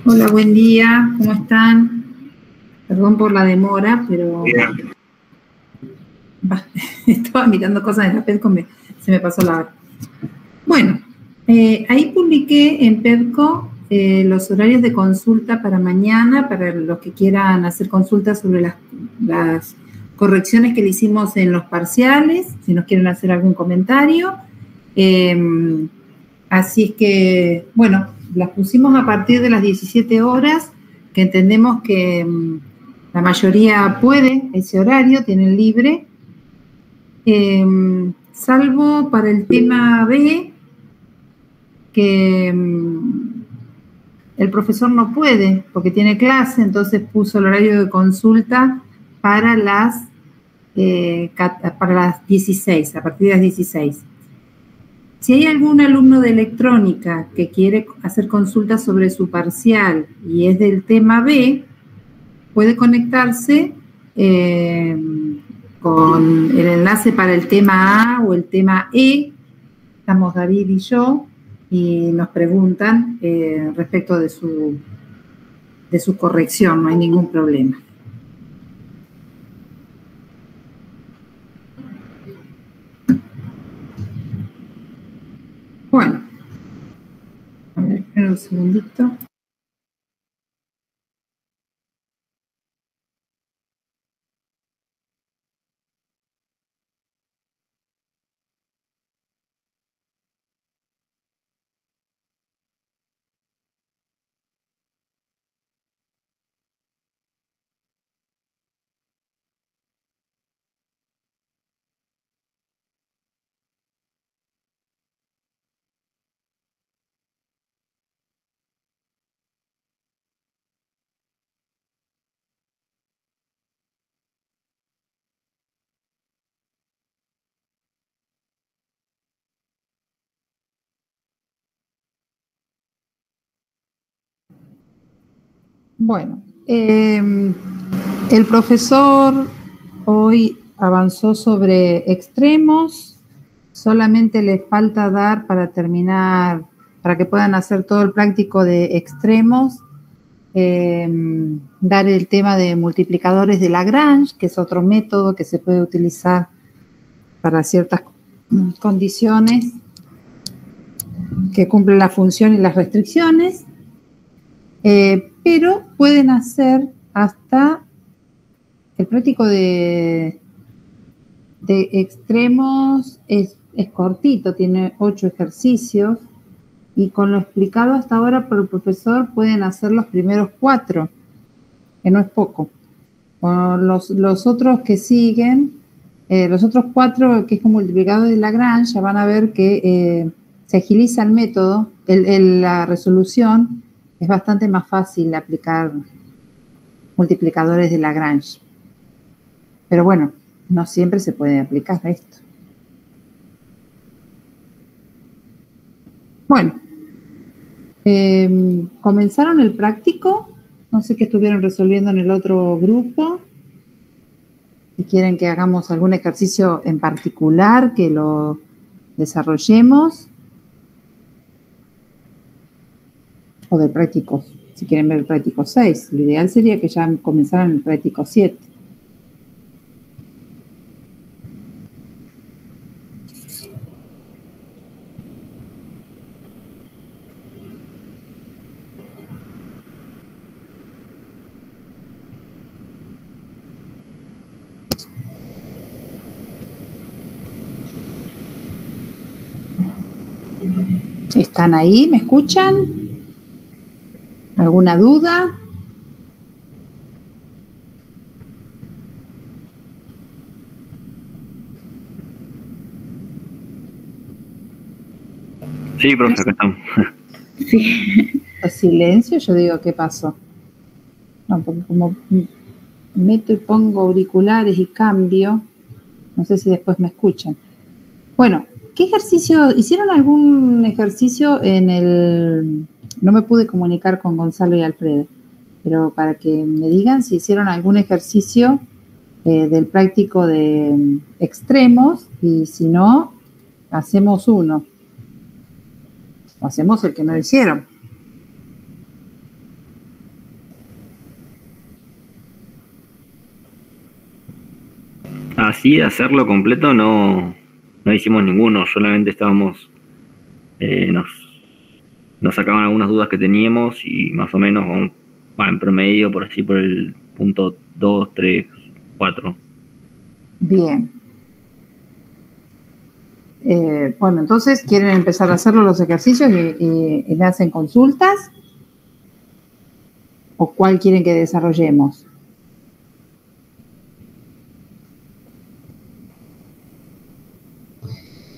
S9: Hola, buen día, ¿cómo están? Perdón por la demora, pero estaba mirando cosas en la PEDCO, se me pasó la hora. Bueno, ahí publiqué en PEDCO los horarios de consulta para mañana, para los que quieran hacer consultas sobre las correcciones que le hicimos en los parciales, si nos quieren hacer algún comentario. Así es que, bueno, las pusimos a partir de las 17 horas, que entendemos que la mayoría puede ese horario, tienen libre, salvo para el tema B, que el profesor no puede porque tiene clase, entonces puso el horario de consulta para las 16, a partir de las 16. Si hay algún alumno de electrónica que quiere hacer consultas sobre su parcial y es del tema B, puede conectarse con el enlace para el tema A o el tema E. Estamos David y yo y nos preguntan respecto de su corrección, no hay ningún problema. Bueno, a ver, espera un segundito. Bueno, el profesor hoy avanzó sobre extremos, solamente le falta dar para terminar, para que puedan hacer todo el práctico de extremos, dar el tema de multiplicadores de Lagrange, que es otro método que se puede utilizar para ciertas condiciones que cumplen la función y las restricciones. Pero pueden hacer hasta el práctico de extremos es cortito, tiene 8 ejercicios y con lo explicado hasta ahora por el profesor pueden hacer los primeros 4, que no es poco. Los otros que siguen, los otros 4 que es como multiplicador de Lagrange, ya van a ver que se agiliza el método, la resolución. Es bastante más fácil aplicar multiplicadores de Lagrange. Pero bueno, no siempre se puede aplicar esto. Bueno, comenzaron el práctico. No sé qué estuvieron resolviendo en el otro grupo. Si quieren que hagamos algún ejercicio en particular, que lo desarrollemos. O del práctico, si quieren ver el práctico 6. Lo ideal sería que ya comenzaran el práctico 7. ¿Están ahí? ¿Me escuchan? ¿Alguna duda?
S6: Sí, profe, acá estamos.
S9: Sí. El silencio, yo digo, ¿qué pasó? No, porque como meto y pongo auriculares y cambio, no sé si después me escuchan. Bueno, ¿qué ejercicio? ¿Hicieron algún ejercicio en el...? No me pude comunicar con Gonzalo y Alfredo, pero para que me digan si hicieron algún ejercicio del práctico de extremos y si no, hacemos uno. O hacemos el que no hicieron.
S6: así de hacerlo completo no hicimos ninguno, solamente estábamos, nos sacaban algunas dudas que teníamos y más o menos en promedio por el punto 2, 3, 4.
S9: Bien. Bueno, entonces, ¿quieren empezar a hacerlo los ejercicios y me hacen consultas? ¿O cuál quieren que desarrollemos?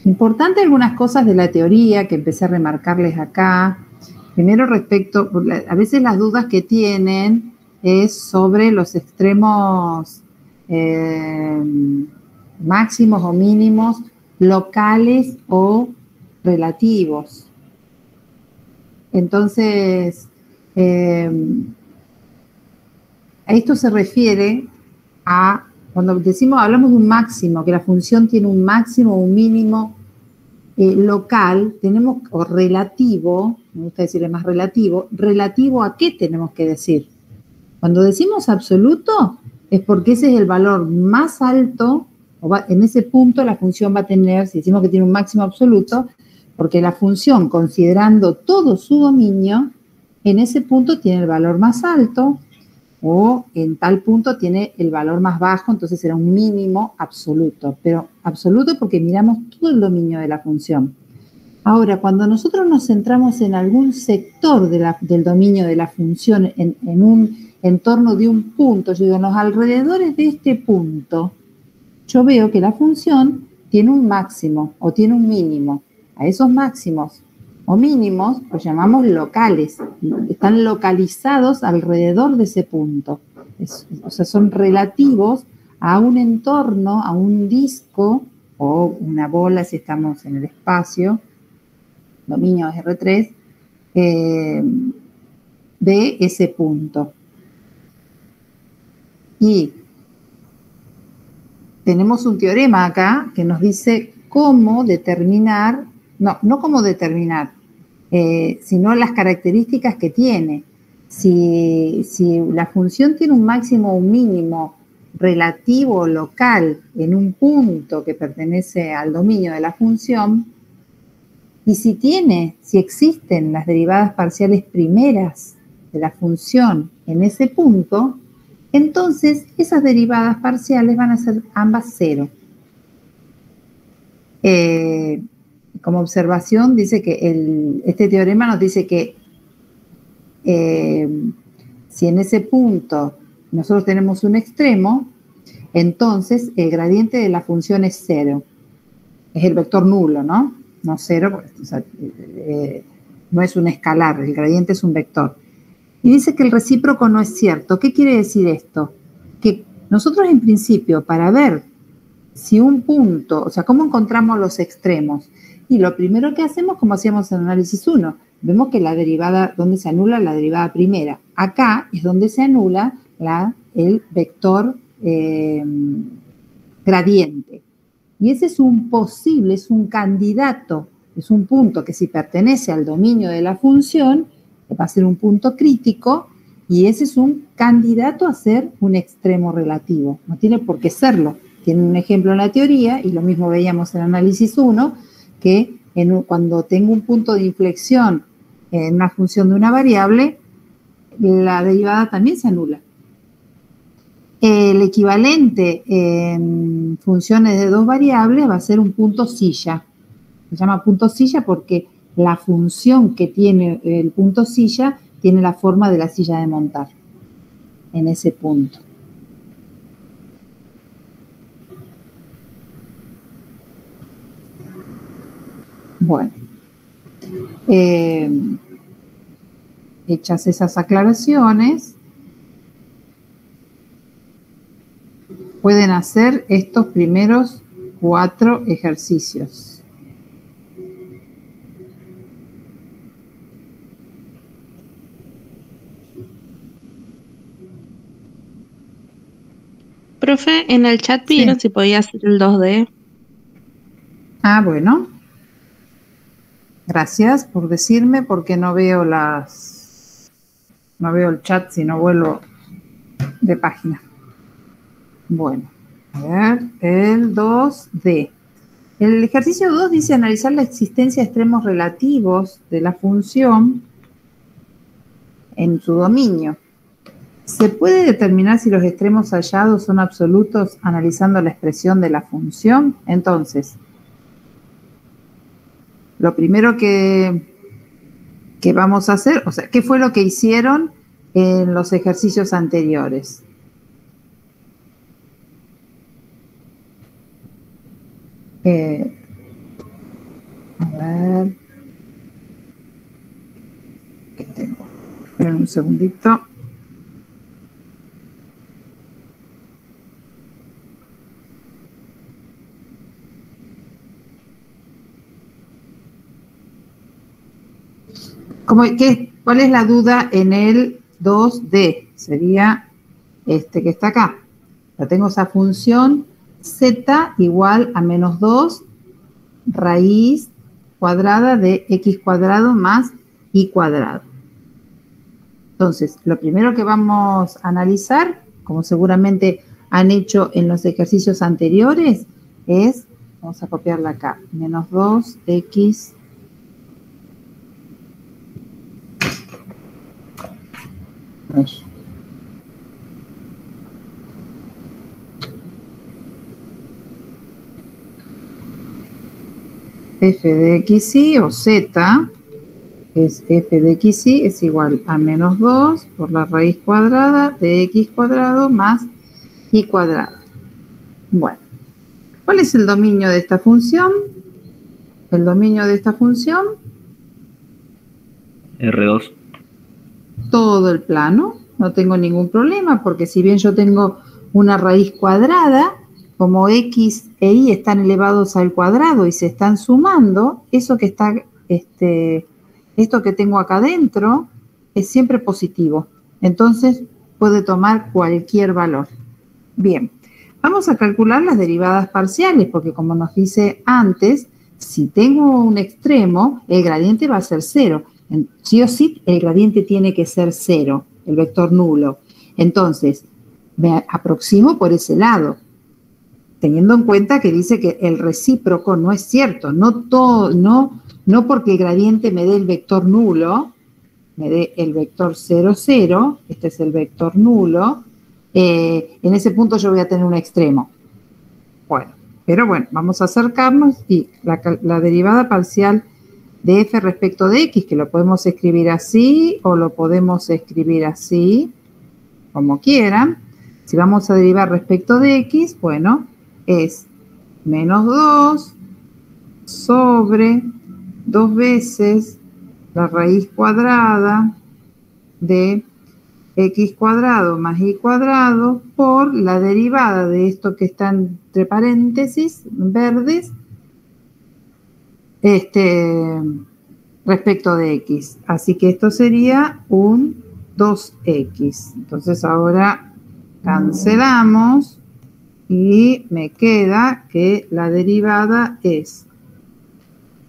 S9: Importante algunas cosas de la teoría que empecé a remarcarles acá. Primero respecto, a veces las dudas que tienen es sobre los extremos máximos o mínimos locales o relativos. Entonces, a esto se refiere a, cuando hablamos de un máximo, que la función tiene un máximo o un mínimo local, tenemos, o relativo, me gusta decirle más relativo, ¿relativo a qué tenemos que decir? Cuando decimos absoluto, es porque ese es el valor más alto, en ese punto la función va a tener, si decimos que tiene un máximo absoluto, porque la función, considerando todo su dominio, en ese punto tiene el valor más alto, o en tal punto tiene el valor más bajo, entonces será un mínimo absoluto, pero absoluto porque miramos todo el dominio de la función. Ahora, cuando nosotros nos centramos en algún sector del dominio de la función, en un entorno de un punto, yo digo, en los alrededores de este punto, yo veo que la función tiene un máximo o tiene un mínimo. A esos máximos o mínimos los llamamos locales, están localizados alrededor de ese punto. O sea, son relativos a un entorno, a un disco o una bola si estamos en el espacio, dominio R3, de ese punto. Y tenemos un teorema acá que nos dice cómo determinar, no cómo determinar, sino las características que tiene. Si la función tiene un máximo o un mínimo relativo local en un punto que pertenece al dominio de la función, y si existen las derivadas parciales primeras de la función en ese punto, entonces esas derivadas parciales van a ser ambas cero. Como observación, dice que este teorema nos dice que si en ese punto nosotros tenemos un extremo, entonces el gradiente de la función es cero. Es el vector nulo, ¿no? No cero, o sea, no es un escalar, el gradiente es un vector. Y dice que el recíproco no es cierto. ¿Qué quiere decir esto? Que nosotros en principio, para ver si un punto, o sea, ¿cómo encontramos los extremos? Y lo primero que hacemos, como hacíamos en el análisis 1, vemos que la derivada, donde se anula la derivada primera. Acá es donde se anula el vector gradiente. Y ese es un posible, es un candidato, es un punto que si pertenece al dominio de la función, va a ser un punto crítico, y ese es un candidato a ser un extremo relativo. No tiene por qué serlo. Tiene un ejemplo en la teoría, y lo mismo veíamos en el análisis 1, que cuando tengo un punto de inflexión en una función de una variable, la derivada también se anula. El equivalente en funciones de dos variables va a ser un punto silla. Se llama punto silla porque la función que tiene el punto silla tiene la forma de la silla de montar en ese punto. Bueno, hechas esas aclaraciones, pueden hacer estos primeros 4 ejercicios.
S10: Profe, en el chat pidieron si podía hacer el 2D.
S9: Ah, bueno. Gracias por decirme, porque no veo el chat si no vuelvo de página. Bueno, A ver, el 2D. El ejercicio 2 dice analizar la existencia de extremos relativos de la función en su dominio. ¿Se puede determinar si los extremos hallados son absolutos analizando la expresión de la función? Entonces, lo primero que vamos a hacer, o sea, ¿qué fue lo que hicieron en los ejercicios anteriores? A ver. ¿Qué tengo? Esperen un segundito. ¿Cuál es la duda en el 2D? Sería este que está acá. Ya tengo esa función z igual a menos 2 raíz cuadrada de x cuadrado más y cuadrado. Entonces, lo primero que vamos a analizar, como seguramente han hecho en los ejercicios anteriores, es, vamos a copiarla acá, menos 2x f de xy o z es f de xy es igual a menos 2 por la raíz cuadrada de x cuadrado más y cuadrado. Bueno, ¿cuál es el dominio de esta función? El dominio de esta función
S6: R2.
S9: Todo el plano, no tengo ningún problema, porque si bien yo tengo una raíz cuadrada, como x e y están elevados al cuadrado y se están sumando, eso que está, esto que tengo acá adentro es siempre positivo. Entonces puede tomar cualquier valor. Bien, vamos a calcular las derivadas parciales, porque como nos dice antes, si tengo un extremo, el gradiente va a ser 0. Sí o sí, el gradiente tiene que ser 0, el vector nulo. Entonces, me aproximo por ese lado, teniendo en cuenta que dice que el recíproco no es cierto. No porque el gradiente me dé el vector nulo, me dé el vector 0, 0, este es el vector nulo, en ese punto yo voy a tener un extremo. Bueno, pero bueno, vamos a acercarnos y la derivada parcial de f respecto de x, que lo podemos escribir así o lo podemos escribir así, como quieran. Si vamos a derivar respecto de x, bueno, es menos 2 sobre 2 veces la raíz cuadrada de x cuadrado más y cuadrado por la derivada de esto que está entre paréntesis verdes, respecto de x. Así que esto sería un 2x. Entonces ahora cancelamos y me queda que la derivada es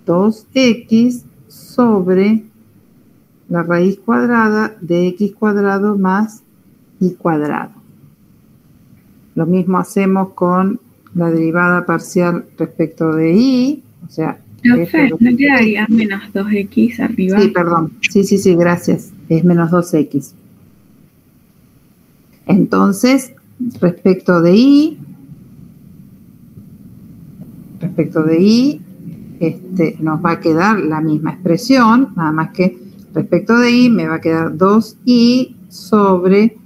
S9: 2x sobre la raíz cuadrada de x cuadrado más y cuadrado. Lo mismo hacemos con la derivada parcial respecto de y, o sea,
S5: ¿no quedaría menos 2x arriba?
S9: Sí, perdón. Sí, gracias. Es menos 2x. Entonces, respecto de y, nos va a quedar la misma expresión, nada más que respecto de y me va a quedar 2y sobre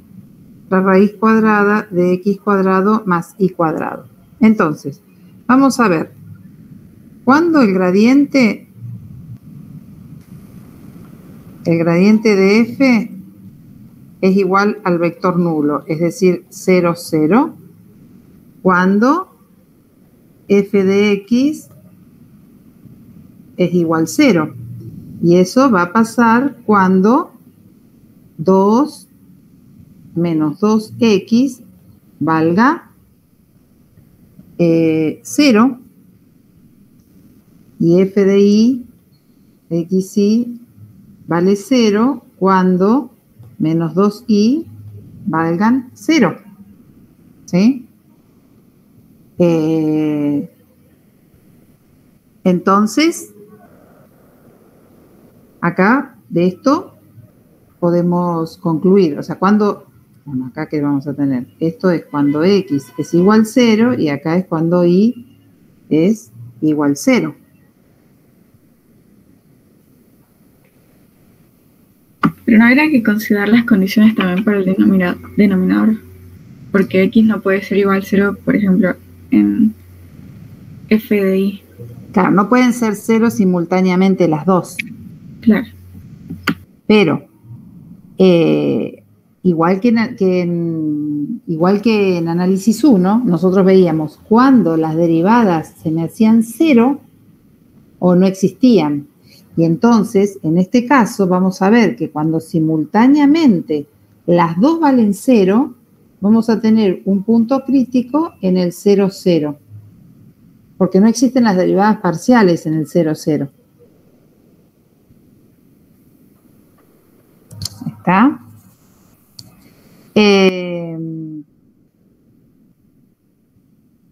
S9: la raíz cuadrada de x cuadrado más y cuadrado. Entonces, vamos a ver. Cuando el gradiente de f es igual al vector nulo, es decir, 0, 0, cuando f de x es igual a 0. Y eso va a pasar cuando 2 menos 2x valga 0. Y f de y, xy, vale 0 cuando menos 2y valgan 0. ¿Sí? Entonces, acá de esto podemos concluir, o sea, cuando, bueno, acá que vamos a tener, esto es cuando x es igual 0 y acá es cuando y es igual 0.
S11: Pero no habría que considerar las condiciones también para el denominador, porque x no puede ser igual 0, por ejemplo, en f de y.
S9: Claro, no pueden ser 0 simultáneamente las dos.
S11: Claro.
S9: Pero, igual que en análisis 1, nosotros veíamos cuando las derivadas se me hacían 0 o no existían. Y entonces, en este caso, vamos a ver que cuando simultáneamente las dos valen 0, vamos a tener un punto crítico en el 0, 0. Porque no existen las derivadas parciales en el 0, 0. ¿Está?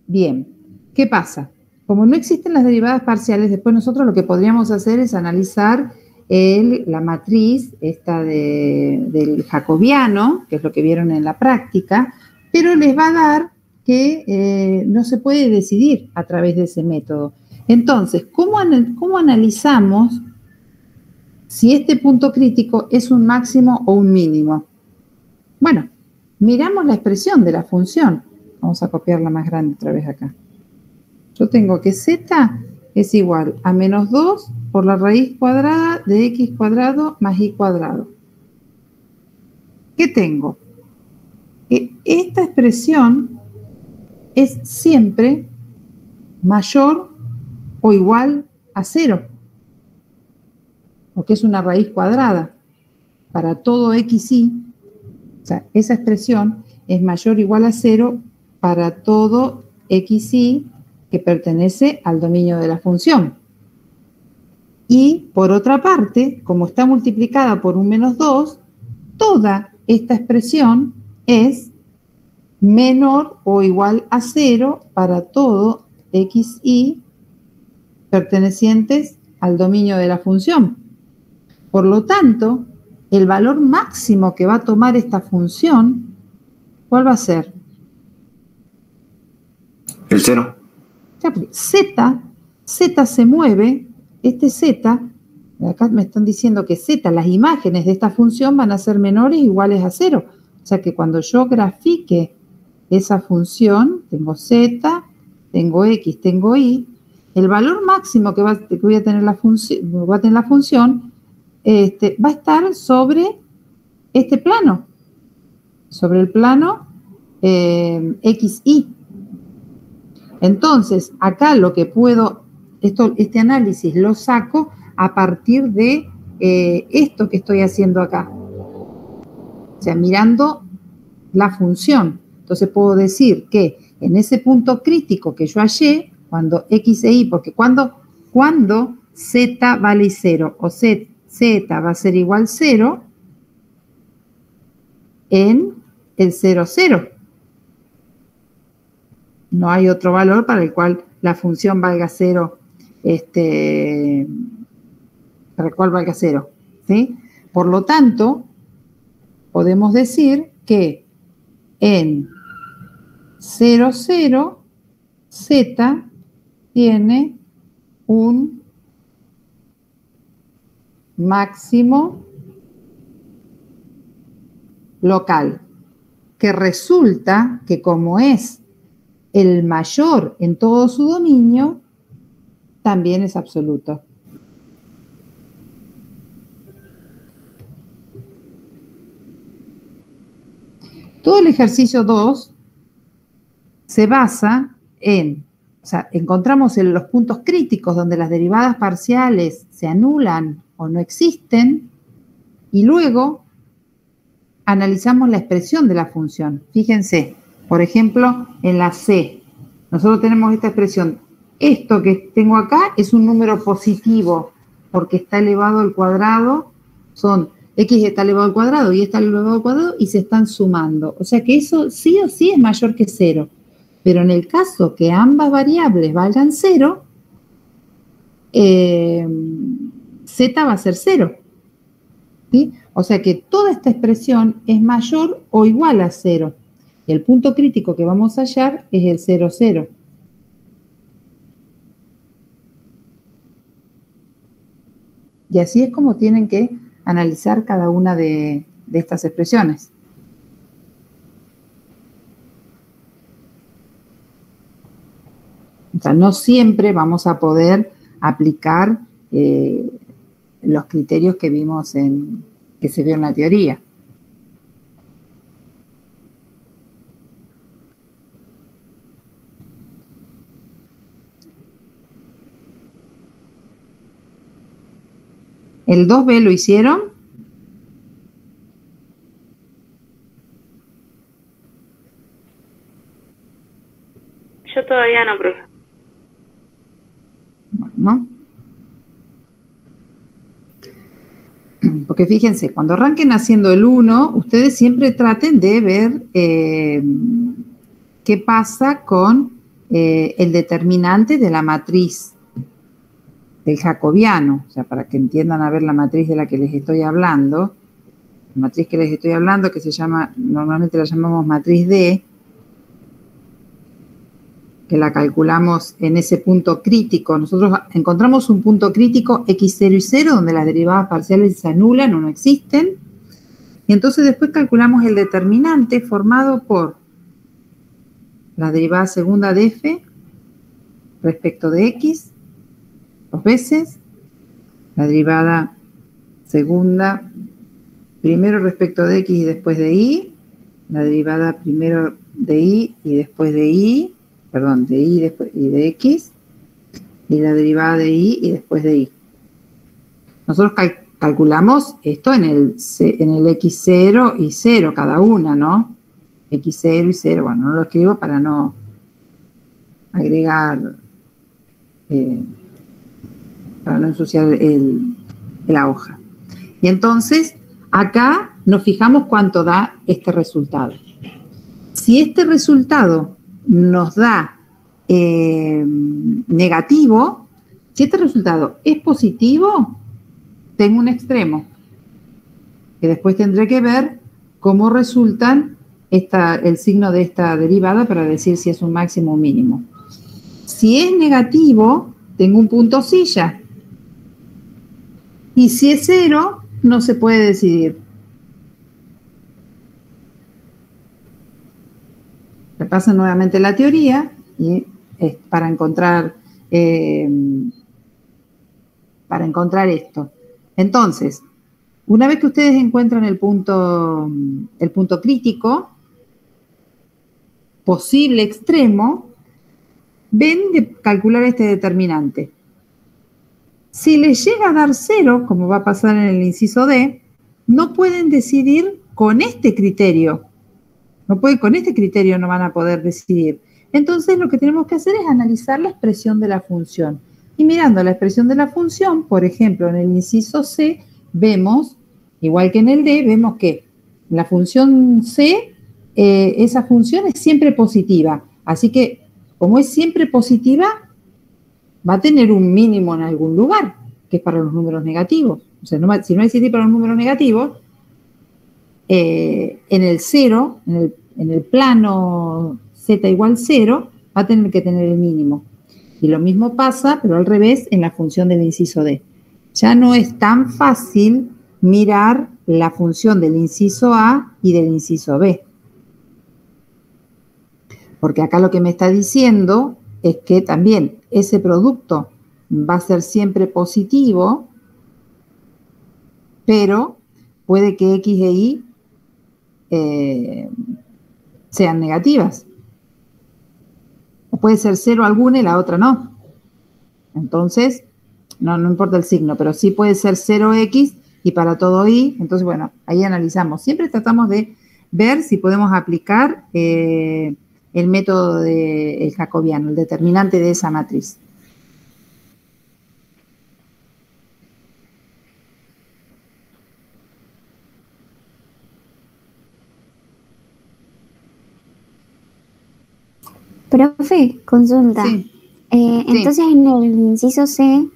S9: Bien. ¿Qué pasa? Como no existen las derivadas parciales, después nosotros lo que podríamos hacer es analizar la matriz esta del jacobiano, que es lo que vieron en la práctica, pero les va a dar que no se puede decidir a través de ese método. Entonces, ¿cómo analizamos si este punto crítico es un máximo o un mínimo? Bueno, miramos la expresión de la función. Vamos a copiarla más grande otra vez acá. Yo tengo que z es igual a menos 2 por la raíz cuadrada de x cuadrado más y cuadrado. ¿Qué tengo? Esta expresión es siempre mayor o igual a 0, porque es una raíz cuadrada para todo xy. O sea, esa expresión es mayor o igual a 0 para todo xy que pertenece al dominio de la función. Y, por otra parte, como está multiplicada por un menos 2, toda esta expresión es menor o igual a 0 para todo xy pertenecientes al dominio de la función. Por lo tanto, el valor máximo que va a tomar esta función, ¿cuál va a ser?
S6: El 0.
S9: Z se mueve, este Z, acá me están diciendo que Z, las imágenes de esta función van a ser menores o iguales a 0. O sea que cuando yo grafique esa función, tengo Z, tengo X, tengo Y, el valor máximo que voy a tener la función, va a estar sobre este plano, sobre el plano XY. Entonces, acá lo que puedo, este análisis lo saco a partir de esto que estoy haciendo acá. O sea, mirando la función. Entonces puedo decir que en ese punto crítico que yo hallé, cuando x e y, porque cuando z vale 0 o z va a ser igual 0 en el 0, 0. No hay otro valor para el cual la función valga 0, para el cual valga 0, ¿sí? Por lo tanto, podemos decir que en 0, 0, z tiene un máximo local, que resulta que como es el mayor en todo su dominio, también es absoluto. Todo el ejercicio 2 se basa en, o sea, encontramos los puntos críticos donde las derivadas parciales se anulan o no existen, y luego analizamos la expresión de la función. Fíjense, por ejemplo, en la C, nosotros tenemos esta expresión. Esto que tengo acá es un número positivo, porque está elevado al cuadrado, son x está elevado al cuadrado y está elevado al cuadrado y se están sumando. O sea que eso sí o sí es mayor que 0. Pero en el caso que ambas variables valgan 0, z va a ser 0. ¿Sí? O sea que toda esta expresión es mayor o igual a 0. Y el punto crítico que vamos a hallar es el 0, 0. Y así es como tienen que analizar cada una de estas expresiones. O sea, no siempre vamos a poder aplicar los criterios que vimos que se vio en la teoría. ¿El 2B lo hicieron?
S10: Yo todavía no, profe.
S9: Bueno. Porque fíjense, cuando arranquen haciendo el 1, ustedes siempre traten de ver qué pasa con el determinante de la matriz del jacobiano, o sea, para que entiendan a ver la matriz de la que les estoy hablando. La matriz que les estoy hablando, que se llama, normalmente la llamamos matriz D, que la calculamos en ese punto crítico. Nosotros encontramos un punto crítico x0 y 0, donde las derivadas parciales se anulan o no existen. Y entonces después calculamos el determinante formado por la derivada segunda de f respecto de x, dos veces, la derivada segunda primero respecto de x y después de y, la derivada primero de y y después de y, perdón, de y después y de x, y la derivada de y y después de y. Nosotros calculamos esto en el x0 y 0 cada una, ¿no? x0 y 0, bueno, no lo escribo para no agregar, para no ensuciar la hoja. Y entonces, acá nos fijamos cuánto da este resultado. Si este resultado nos da negativo, si este resultado es positivo, tengo un extremo, que después tendré que ver cómo resultan el signo de esta derivada para decir si es un máximo o un mínimo. Si es negativo, tengo un punto silla. Y si es 0, no se puede decidir. Repasen nuevamente la teoría y para encontrar esto. Entonces, una vez que ustedes encuentran el punto crítico, posible extremo, ven de calcular este determinante. Si les llega a dar 0, como va a pasar en el inciso D, no pueden decidir con este criterio. Con este criterio no van a poder decidir. Entonces lo que tenemos que hacer es analizar la expresión de la función. Y mirando la expresión de la función, por ejemplo, en el inciso C, vemos, igual que en el D, vemos que la función C, esa función es siempre positiva. Así que, como es siempre positiva, va a tener un mínimo en algún lugar, que es para los números negativos. O sea, si no existe para los números negativos, en el 0, en el plano z igual 0, va a tener que tener el mínimo. Y lo mismo pasa, pero al revés, en la función del inciso D. Ya no es tan fácil mirar la función del inciso A y del inciso B. Porque acá lo que me está diciendo es que también ese producto va a ser siempre positivo, pero puede que X e Y sean negativas. O puede ser 0 alguna y la otra no. Entonces, no importa el signo, pero sí puede ser 0X y para todo Y. Entonces, bueno, ahí analizamos. Siempre tratamos de ver si podemos aplicar el método del jacobiano, el determinante de esa matriz. ¿Hasta
S12: Profe, consulta.
S9: Sí.
S12: Entonces en el inciso C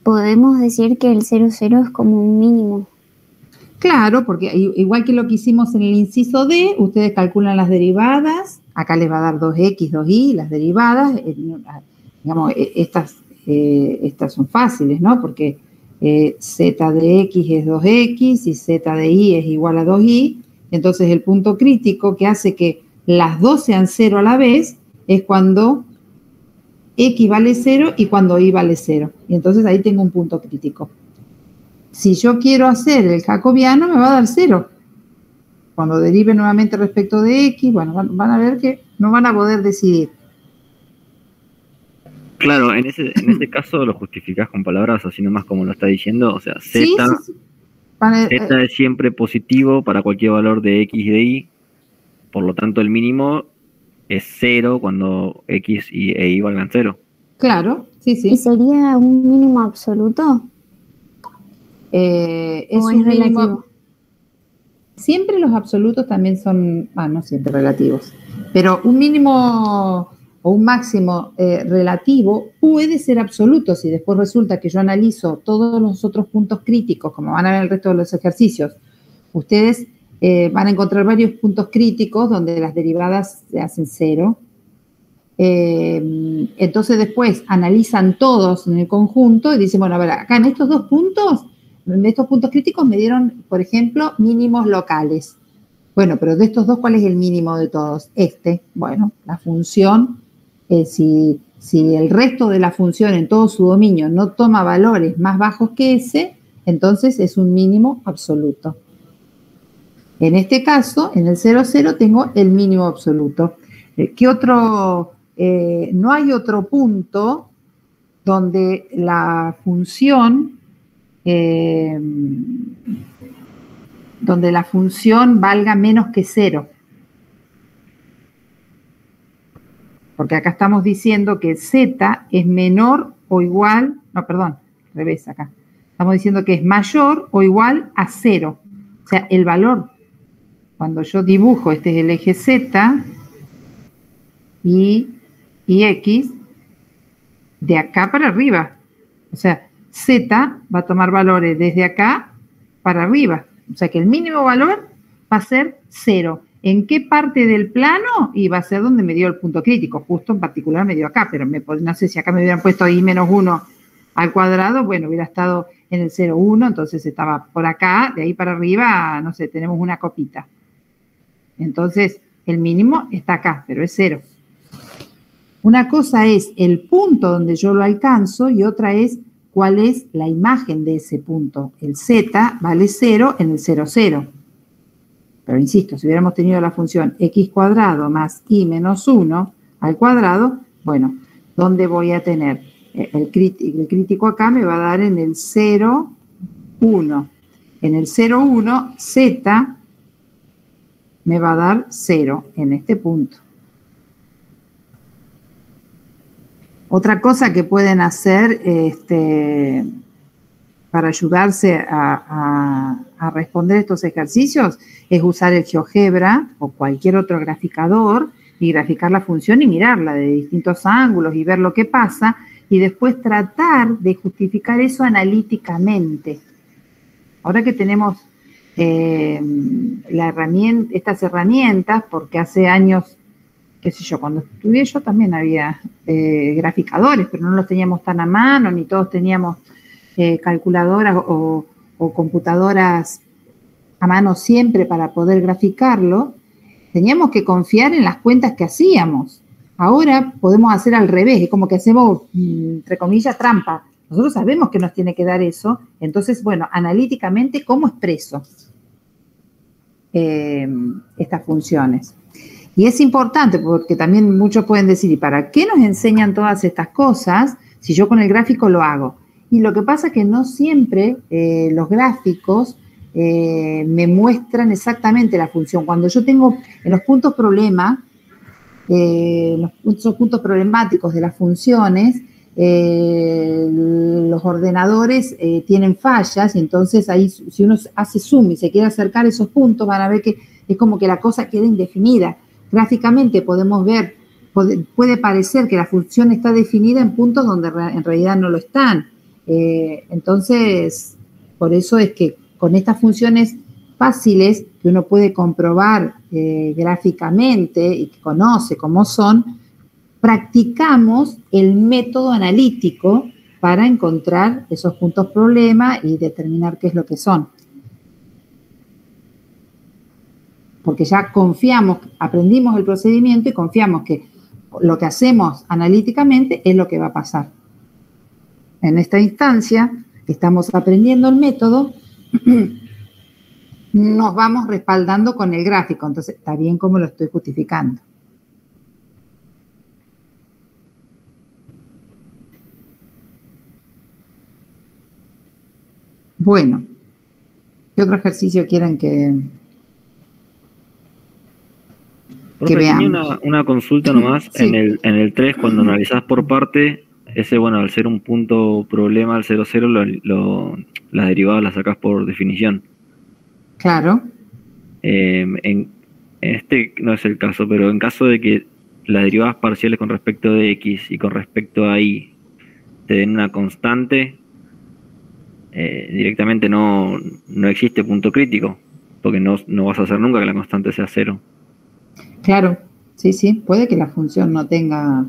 S12: podemos decir que el 0,0 es como un mínimo.
S9: Claro, porque igual que lo que hicimos en el inciso D, ustedes calculan las derivadas, acá les va a dar 2x, 2y, las derivadas, digamos, estas son fáciles, ¿no? Porque z de x es 2x y z de y es igual a 2y, entonces el punto crítico que hace que las dos sean 0 a la vez es cuando x vale 0 y cuando y vale 0, y entonces ahí tengo un punto crítico. Si yo quiero hacer el jacobiano, me va a dar 0. Cuando derive nuevamente respecto de x, bueno, van a ver que no van a poder decidir.
S6: Claro, en ese caso lo justificás con palabras así nomás como lo está diciendo. O sea, z,
S9: Sí.
S6: z es siempre positivo para cualquier valor de x y de y. Por lo tanto, el mínimo es 0 cuando x e y valgan 0.
S9: Claro, sí.
S12: ¿Y sería un mínimo absoluto?
S9: Es
S12: ¿O
S9: un
S12: es relativo?
S9: mínimo. Siempre los absolutos también son, no siempre relativos, pero un mínimo o un máximo relativo puede ser absoluto si después resulta que yo analizo todos los otros puntos críticos, como van a ver el resto de los ejercicios. Ustedes van a encontrar varios puntos críticos donde las derivadas se hacen 0. Entonces después analizan todos en el conjunto y dicen, bueno, a ver, acá en estos puntos críticos me dieron, por ejemplo, mínimos locales. Bueno, pero de estos dos, ¿cuál es el mínimo de todos? Bueno, la función, si el resto de la función en todo su dominio no toma valores más bajos que ese, entonces es un mínimo absoluto. En este caso, en el 0,0 tengo el mínimo absoluto. ¿Qué otro? No hay otro punto donde la función valga menos que 0. Porque acá estamos diciendo que z es menor o igual, no, perdón, al revés acá. Estamos diciendo que es mayor o igual a 0. O sea, el valor, cuando yo dibujo, este es el eje z y x, de acá para arriba. O sea, z va a tomar valores desde acá para arriba. O sea que el mínimo valor va a ser 0. ¿En qué parte del plano? Y va a ser donde me dio el punto crítico. Justo en particular me dio acá, pero no sé si acá me hubieran puesto i menos 1 al cuadrado, bueno, hubiera estado en el 0,1, entonces estaba por acá, de ahí para arriba, no sé, tenemos una copita. Entonces, el mínimo está acá, pero es 0. Una cosa es el punto donde yo lo alcanzo y otra es cuál es la imagen de ese punto. El z vale 0 en el 0,0. Pero insisto, si hubiéramos tenido la función x cuadrado más y menos 1 al cuadrado, bueno, ¿dónde voy a tener? El crítico acá me va a dar en el 0,1. En el 0,1, z me va a dar 0 en este punto. Otra cosa que pueden hacer para ayudarse a responder estos ejercicios es usar el GeoGebra o cualquier otro graficador y graficar la función y mirarla de distintos ángulos y ver lo que pasa y después tratar de justificar eso analíticamente. Ahora que tenemos estas herramientas, porque hace años, qué sé yo, cuando estudié yo también había graficadores, pero no los teníamos tan a mano, ni todos teníamos calculadoras o computadoras a mano siempre para poder graficarlo. Teníamos que confiar en las cuentas que hacíamos. Ahora podemos hacer al revés, es como que hacemos, entre comillas, trampa. Nosotros sabemos que nos tiene que dar eso, entonces, bueno, analíticamente, ¿cómo expreso estas funciones? Y es importante porque también muchos pueden decir, ¿y para qué nos enseñan todas estas cosas si yo con el gráfico lo hago? Y lo que pasa es que no siempre los gráficos me muestran exactamente la función. Cuando yo tengo en los puntos problema, esos puntos problemáticos de las funciones, los ordenadores tienen fallas y entonces ahí si uno hace zoom y se quiere acercar a esos puntos van a ver que es como que la cosa queda indefinida. Gráficamente podemos ver puede parecer que la función está definida en puntos donde en realidad no lo están. Entonces, por eso es que con estas funciones fáciles que uno puede comprobar gráficamente y que conoce cómo son, practicamos el método analítico para encontrar esos puntos problema y determinar qué es lo que son. Porque ya confiamos, aprendimos el procedimiento y confiamos que lo que hacemos analíticamente es lo que va a pasar. En esta instancia, estamos aprendiendo el método, nos vamos respaldando con el gráfico, entonces está bien como lo estoy justificando. Bueno, ¿qué otro ejercicio quieren que
S6: Tenía
S9: veamos?
S6: una consulta nomás.
S9: Sí.
S6: En el 3, cuando analizás por parte, ese, bueno, al ser un punto problema, al 0, 0, las derivadas las sacás por definición.
S9: Claro.
S6: En este no es el caso, pero en caso de que las derivadas parciales con respecto de x y con respecto a y te den una constante, directamente no existe punto crítico, porque no vas a hacer nunca que la constante sea 0.
S9: Claro, sí, sí, puede que la función no tenga,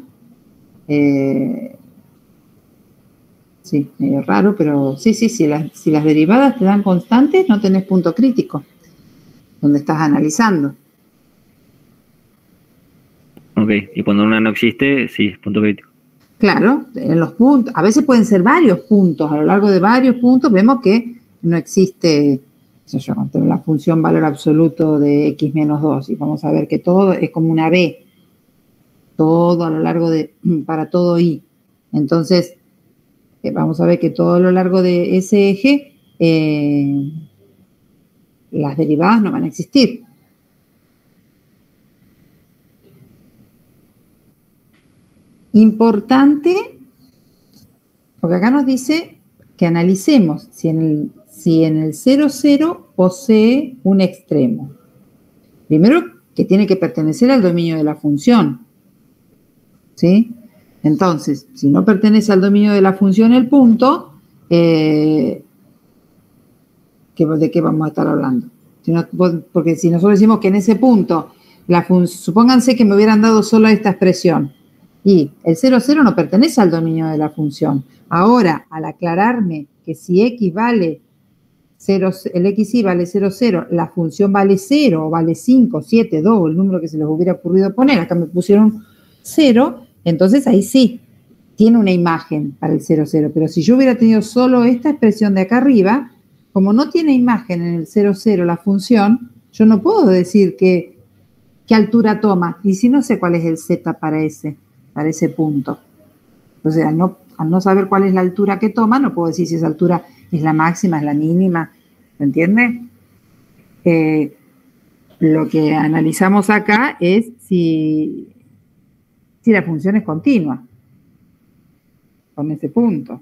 S9: sí, medio raro, pero sí, si las derivadas te dan constantes, no tenés punto crítico, donde estás analizando.
S6: Ok, y cuando una no existe, sí, es punto crítico.
S9: Claro, en los puntos, a veces pueden ser varios puntos, a lo largo de varios puntos vemos que no existe, la función valor absoluto de x menos 2, y vamos a ver que todo es como una b, todo a lo largo de, para todo y. Entonces, vamos a ver que todo a lo largo de ese eje, las derivadas no van a existir. Importante, porque acá nos dice que analicemos si en el 0, 0 posee un extremo. Primero, que tiene que pertenecer al dominio de la función. ¿Sí? Entonces, si no pertenece al dominio de la función el punto, ¿de qué vamos a estar hablando? Porque si nosotros decimos que en ese punto, supónganse que me hubieran dado solo esta expresión, y el 0, 0 no pertenece al dominio de la función. Ahora, al aclararme que si x vale 0, el xy vale 0, 0, la función vale 0, o vale 5, 7, 2, el número que se les hubiera ocurrido poner, acá me pusieron 0, entonces ahí sí, tiene una imagen para el 0, 0. Pero si yo hubiera tenido solo esta expresión de acá arriba, como no tiene imagen en el 0, 0 la función, yo no puedo decir qué altura toma. Y si no sé cuál es el z para ese punto. Entonces, al no saber cuál es la altura que toma, no puedo decir si esa altura es la máxima, es la mínima. ¿Me entiende? Lo que analizamos acá es si la función es continua con ese punto. O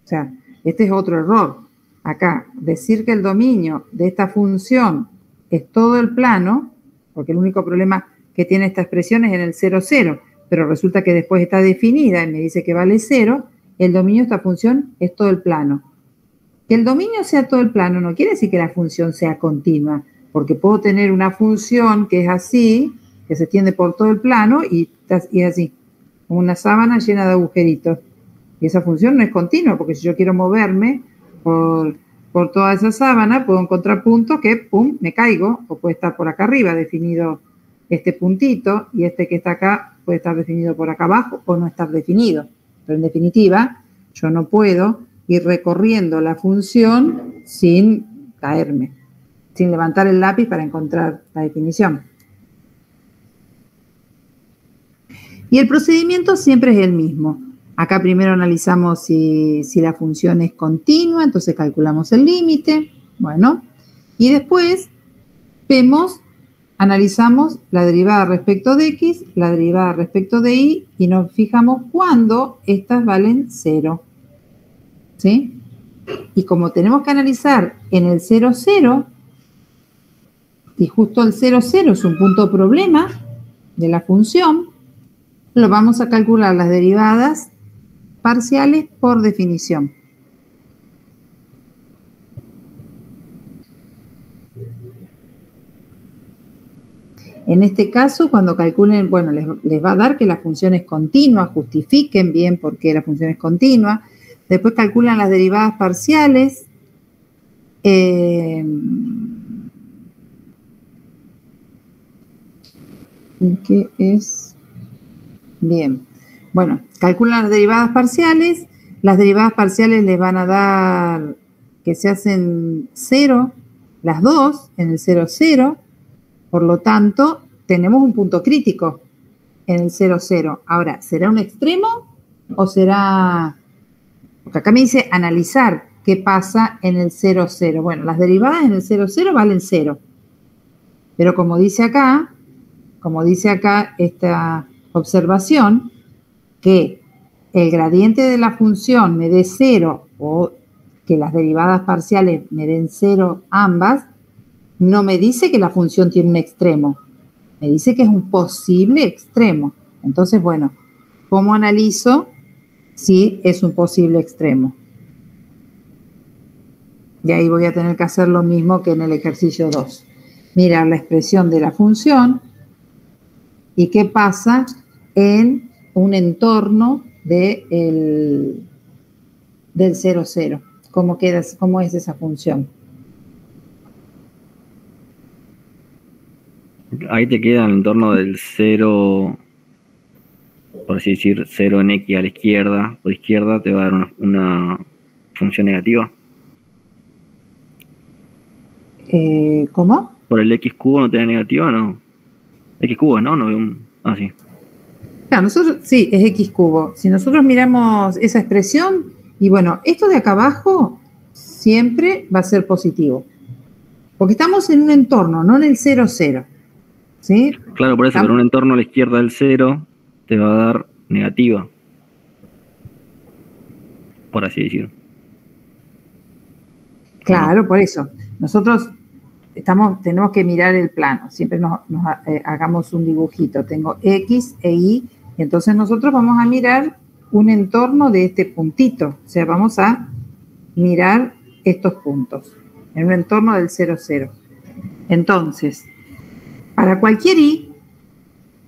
S9: sea, este es otro error. Acá, decir que el dominio de esta función es todo el plano, porque el único problema que tiene esta expresión es en el 0, 0, pero resulta que después está definida y me dice que vale 0, el dominio de esta función es todo el plano. Que el dominio sea todo el plano no quiere decir que la función sea continua, porque puedo tener una función que es así, que se extiende por todo el plano y es así, como una sábana llena de agujeritos. Y esa función no es continua, porque si yo quiero moverme por toda esa sábana, puedo encontrar puntos que, pum, me caigo, o puede estar por acá arriba definido este puntito, y este que está acá puede estar definido por acá abajo o no estar definido. Pero en definitiva, yo no puedo ir recorriendo la función sin caerme, sin levantar el lápiz para encontrar la definición. Y el procedimiento siempre es el mismo. Acá primero analizamos si la función es continua, entonces calculamos el límite, bueno, y después analizamos la derivada respecto de x, la derivada respecto de y nos fijamos cuándo estas valen 0. ¿Sí? Y como tenemos que analizar en el 0, 0, y justo el 0, 0 es un punto problema, de la función, lo vamos a calcular las derivadas parciales por definición. En este caso, cuando calculen, bueno, les va a dar que la función es continua, justifiquen bien por qué la función es continua. Después calculan las derivadas parciales. ¿Qué es? Bien. Bueno, calculan las derivadas parciales. Las derivadas parciales les van a dar que se hacen 0, las dos en el 0, 0. Por lo tanto, tenemos un punto crítico en el 0, 0. Ahora, ¿será un extremo o será...? Porque acá me dice analizar qué pasa en el 0, 0. Bueno, las derivadas en el 0, 0 valen 0. Pero como dice acá esta observación, que el gradiente de la función me dé 0 o que las derivadas parciales me den 0 ambas, no me dice que la función tiene un extremo, me dice que es un posible extremo. Entonces, bueno, ¿cómo analizo si es un posible extremo? Y ahí voy a tener que hacer lo mismo que en el ejercicio 2. Mirar la expresión de la función y qué pasa en un entorno del 0, 0. ¿Cómo es esa función?
S6: Ahí te queda en el entorno del 0, por así decir, 0 en X a la izquierda. Por izquierda te va a dar una función negativa.
S9: ¿Cómo?
S6: ¿Por el X cubo no te da negativa? No. X cubo, ¿no? No veo un... Ah, sí.
S9: Claro, nosotros, sí, es X cubo. Si nosotros miramos esa expresión, y bueno, esto de acá abajo siempre va a ser positivo. Porque estamos en un entorno, no en el 0, 0. ¿Sí?
S6: Claro, por eso, pero un entorno a la izquierda del 0 te va a dar negativa. Por así decirlo.
S9: Claro, por eso. Nosotros tenemos que mirar el plano. Siempre hagamos un dibujito. Tengo X e Y, y entonces nosotros vamos a mirar un entorno de este puntito. O sea, vamos a mirar estos puntos en un entorno del 0, 0. Entonces, para cualquier Y,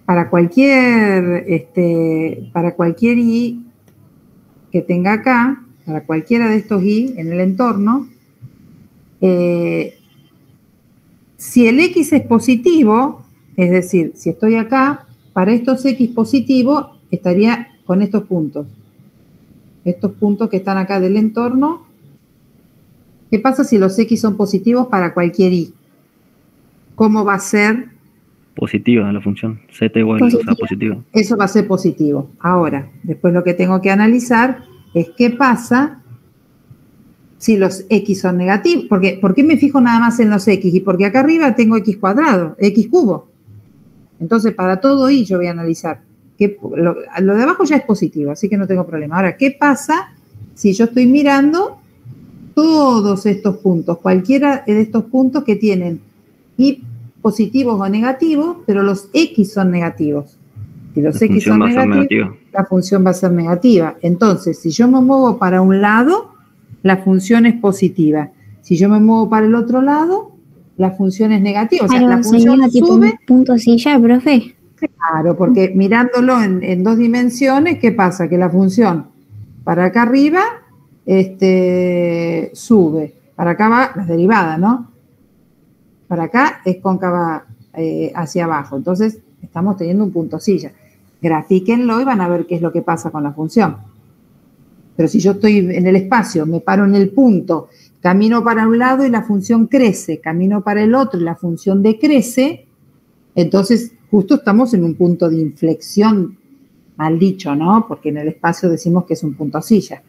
S9: para cualquier Y que tenga acá, para cualquiera de estos Y en el entorno, si el X es positivo, es decir, si estoy acá, para estos X positivos estaría con estos puntos. Estos puntos que están acá del entorno. ¿Qué pasa si los X son positivos para cualquier Y? ¿Cómo va a ser?
S6: Positiva la función. Z igual,
S9: Positiva.
S6: O sea, positiva.
S9: Eso va a ser positivo. Ahora, después lo que tengo que analizar es qué pasa si los X son negativos. ¿Por qué me fijo nada más en los X? Y porque acá arriba tengo X cuadrado, X cubo. Entonces, para todo Y yo voy a analizar. Lo de abajo ya es positivo, así que no tengo problema. Ahora, ¿qué pasa si yo estoy mirando todos estos puntos? Cualquiera de estos puntos que tienen Y positivos o negativos, pero los X son negativos. Si los X son negativos, la función va a ser negativa. Entonces, si yo me muevo para un lado, la función es positiva. Si yo me muevo para el otro lado, la función es negativa. O sea, la función sube.
S12: Punto silla, profe.
S9: Claro, porque mirándolo en dos dimensiones, ¿qué pasa? Que la función para acá arriba sube. Para acá va la derivada, ¿no? Para acá es cóncava hacia abajo. Entonces, estamos teniendo un punto silla. Grafíquenlo y van a ver qué es lo que pasa con la función. Pero si yo estoy en el espacio, me paro en el punto, camino para un lado y la función crece, camino para el otro y la función decrece, entonces justo estamos en un punto de inflexión, mal dicho, ¿no? Porque en el espacio decimos que es un punto silla.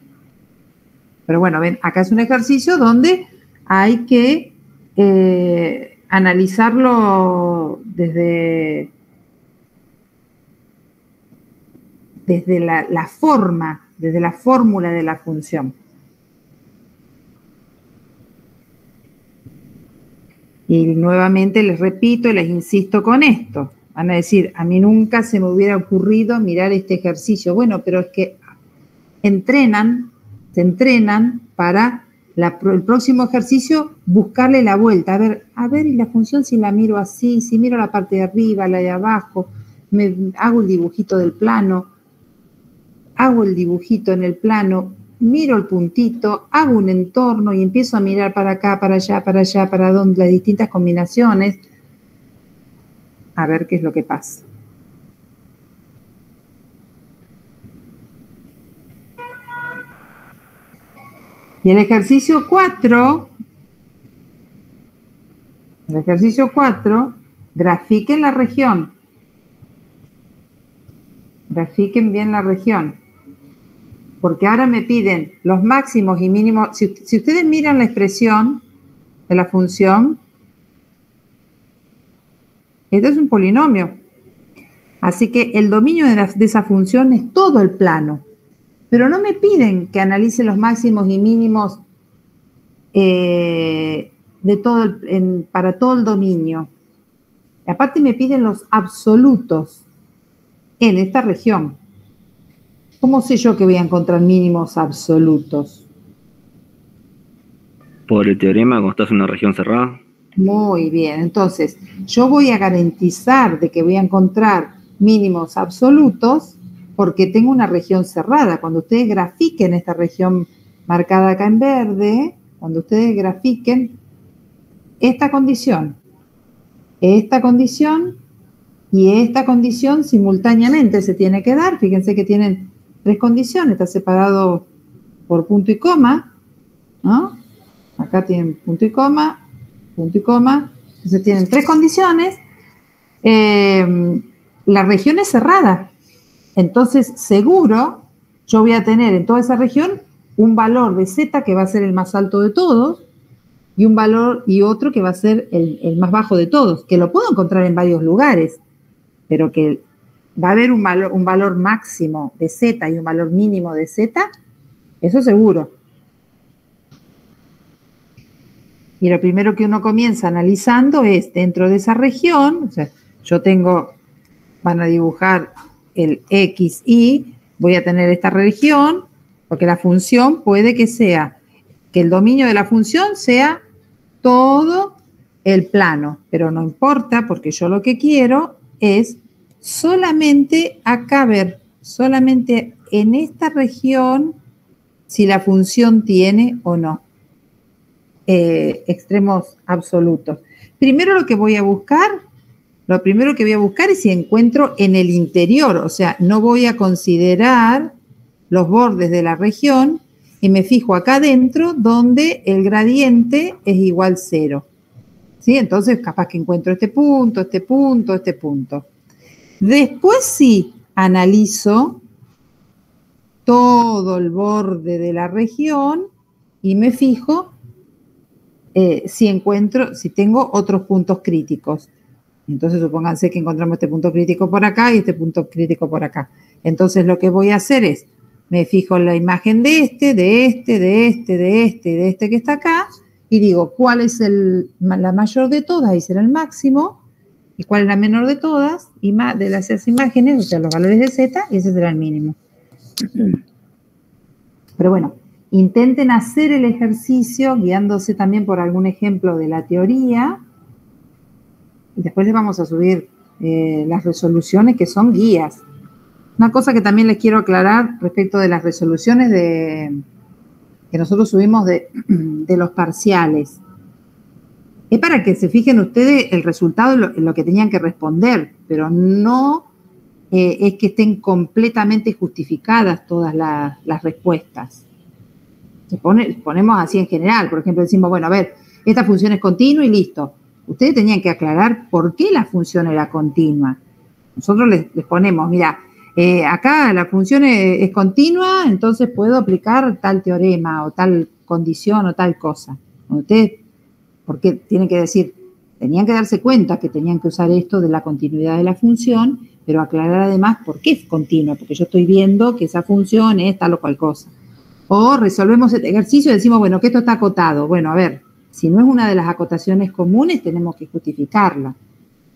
S9: Pero bueno, ven, acá es un ejercicio donde hay que analizarlo desde la forma, desde la fórmula de la función. Y nuevamente les repito y les insisto con esto. Van a decir, a mí nunca se me hubiera ocurrido mirar este ejercicio. Bueno, pero es que se entrenan para el próximo ejercicio buscarle la vuelta. A ver, y la función si la miro así, si miro la parte de arriba, la de abajo, hago el dibujito del plano, hago el dibujito en el plano, miro el puntito, hago un entorno y empiezo a mirar para acá, para allá, para donde las distintas combinaciones. A ver qué es lo que pasa. Y el ejercicio 4, grafiquen la región. Grafiquen bien la región. Porque ahora me piden los máximos y mínimos. Si ustedes miran la expresión de la función, esto es un polinomio. Así que el dominio de esa función es todo el plano. Pero no me piden que analice los máximos y mínimos para todo el dominio. Y aparte me piden los absolutos en esta región. ¿Cómo sé yo que voy a encontrar mínimos absolutos?
S6: Por el teorema cuando estás en una región cerrada.
S9: Muy bien, entonces yo voy a garantizar de que voy a encontrar mínimos absolutos porque tengo una región cerrada. Cuando ustedes grafiquen esta región marcada acá en verde, cuando ustedes grafiquen esta condición y esta condición simultáneamente se tiene que dar. Fíjense que tienen 3 condiciones, está separado por punto y coma, ¿no? Acá tienen punto y coma, entonces tienen 3 condiciones. La región es cerrada, entonces seguro yo voy a tener en toda esa región un valor de z que va a ser el más alto de todos y un valor y otro que va a ser el más bajo de todos, que lo puedo encontrar en varios lugares, pero que va a haber un valor máximo de z y un valor mínimo de z, eso seguro. Y lo primero que uno comienza analizando es, dentro de esa región, o sea, van a dibujar el X, Y, voy a tener esta región, porque la función puede que el dominio de la función sea todo el plano, pero no importa, porque yo lo que quiero es solamente acá ver, solamente en esta región, si la función tiene o no extremos absolutos. Primero lo que voy a buscar es si encuentro en el interior, o sea, no voy a considerar los bordes de la región y me fijo acá adentro donde el gradiente es igual 0. ¿Sí? Entonces, capaz que encuentro este punto, este punto, este punto. Después sí analizo todo el borde de la región y me fijo si tengo otros puntos críticos. Entonces, supónganse que encontramos este punto crítico por acá y este punto crítico por acá. Entonces, lo que voy a hacer es, me fijo en la imagen de este que está acá y digo, ¿cuál es la mayor de todas? Y será el máximo. ¿Y cuál es la menor de todas? Y de las imágenes, o sea, los valores de z, y ese será el mínimo. Pero bueno, intenten hacer el ejercicio guiándose también por algún ejemplo de la teoría. Y después les vamos a subir las resoluciones que son guías. Una cosa que también les quiero aclarar respecto de las resoluciones que nosotros subimos de los parciales. Es para que se fijen ustedes el resultado en lo que tenían que responder, pero no es que estén completamente justificadas todas las respuestas. Ponemos así en general, por ejemplo, decimos, bueno, a ver, esta función es continua y listo. Ustedes tenían que aclarar por qué la función era continua. Nosotros les ponemos, mira, acá la función es continua, entonces puedo aplicar tal teorema o tal condición o tal cosa. Ustedes, porque tienen que decir, tenían que darse cuenta que tenían que usar esto de la continuidad de la función, pero aclarar además por qué es continua, porque yo estoy viendo que esa función es tal o cual cosa. O resolvemos este ejercicio y decimos, bueno, que esto está acotado. Bueno, a ver, si no es una de las acotaciones comunes, tenemos que justificarla.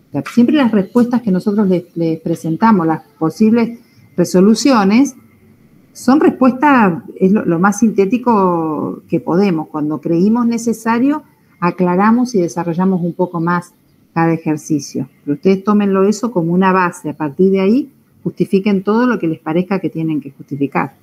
S9: O sea, siempre las respuestas que nosotros les presentamos, las posibles resoluciones, son respuestas, es lo más sintético que podemos. Cuando creímos necesario, aclaramos y desarrollamos un poco más cada ejercicio. Pero ustedes tómenlo eso como una base. A partir de ahí, justifiquen todo lo que les parezca que tienen que justificar.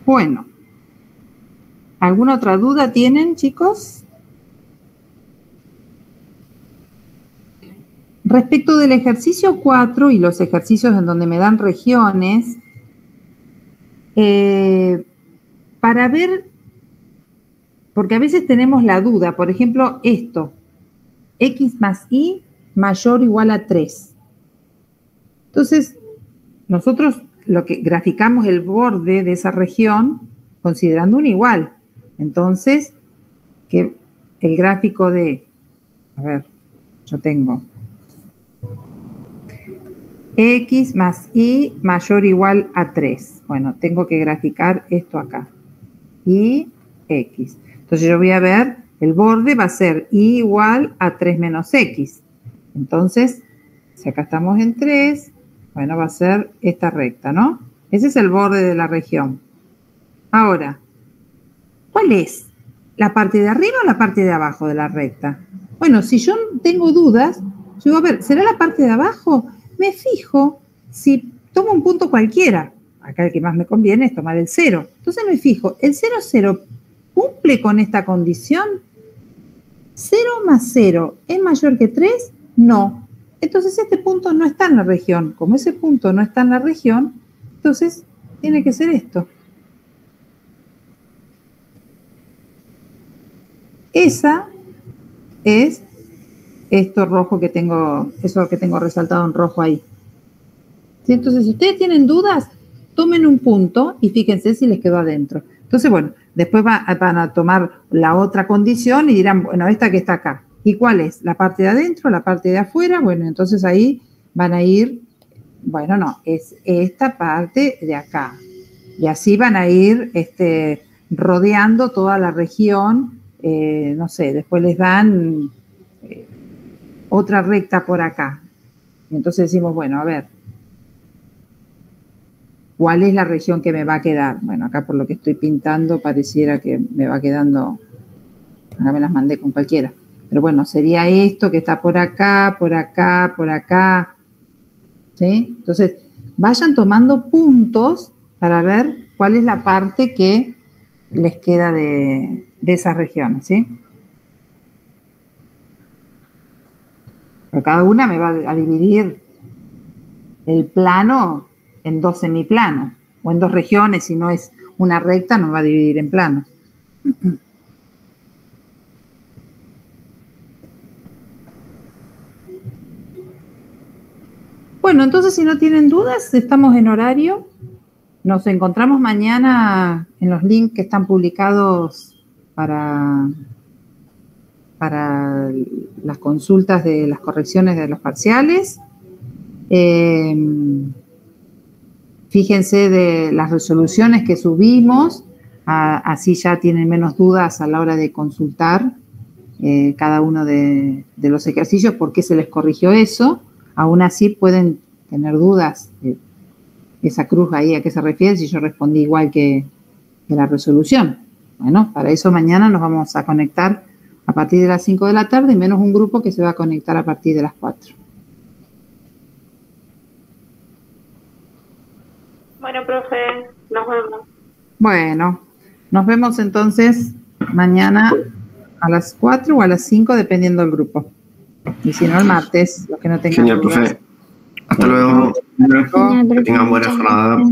S9: Bueno, ¿alguna otra duda tienen, chicos? Respecto del ejercicio 4 y los ejercicios en donde me dan regiones, para ver, porque a veces tenemos la duda, por ejemplo, esto, x más y mayor o igual a 3. Entonces, nosotros lo que graficamos el borde de esa región considerando un igual. Entonces, que el gráfico de, a ver, yo tengo x más y mayor o igual a 3. Bueno, tengo que graficar esto acá. Y x. Entonces yo voy a ver, el borde va a ser y igual a 3 menos x. Entonces, si acá estamos en 3, bueno, va a ser esta recta, ¿no? Ese es el borde de la región. Ahora, ¿cuál es? ¿La parte de arriba o la parte de abajo de la recta? Bueno, si yo tengo dudas, yo digo, a ver, ¿será la parte de abajo? Me fijo si tomo un punto cualquiera. Acá el que más me conviene es tomar el 0. Entonces me fijo, ¿el 0, 0 cumple con esta condición? ¿0 más 0 es mayor que 3? No. Entonces este punto no está en la región. Como ese punto no está en la región, entonces tiene que ser esto. Esa es esto rojo que tengo, eso que tengo resaltado en rojo ahí. ¿Sí? Entonces, si ustedes tienen dudas, tomen un punto y fíjense si les quedó adentro. Entonces, bueno, después van a tomar la otra condición y dirán, bueno, esta que está acá. ¿Y cuál es? ¿La parte de adentro? ¿La parte de afuera? Bueno, entonces ahí van a ir, bueno, no, es esta parte de acá. Y así van a ir rodeando toda la región, no sé, después les dan otra recta por acá. Y entonces decimos, bueno, a ver, ¿cuál es la región que me va a quedar? Bueno, acá por lo que estoy pintando pareciera que me va quedando, acá me las mandé con cualquiera. Pero bueno, sería esto que está por acá, por acá, por acá. ¿Sí? Entonces, vayan tomando puntos para ver cuál es la parte que les queda de esas regiones, ¿sí? Pero cada una me va a dividir el plano en 2 semiplanos, o en 2 regiones, si no es una recta, nos va a dividir en planos. Bueno, entonces si no tienen dudas, estamos en horario. Nos encontramos mañana en los links que están publicados para las consultas de las correcciones de los parciales. Fíjense de las resoluciones que subimos, así ya tienen menos dudas a la hora de consultar cada uno de los ejercicios, por qué se les corrigió eso. Aún así pueden tener dudas de esa cruz ahí a qué se refiere, si yo respondí igual que la resolución. Bueno, para eso mañana nos vamos a conectar a partir de las 5 de la tarde, menos un grupo que se va a conectar a partir de las 4.
S10: Bueno, profe, nos vemos.
S9: Bueno, nos vemos entonces mañana a las 4 o a las 5, dependiendo del grupo. Y si no, el martes, los que no tengan
S13: Genial,
S9: dudas.
S13: profe. Hasta luego. Que tengan buena jornada.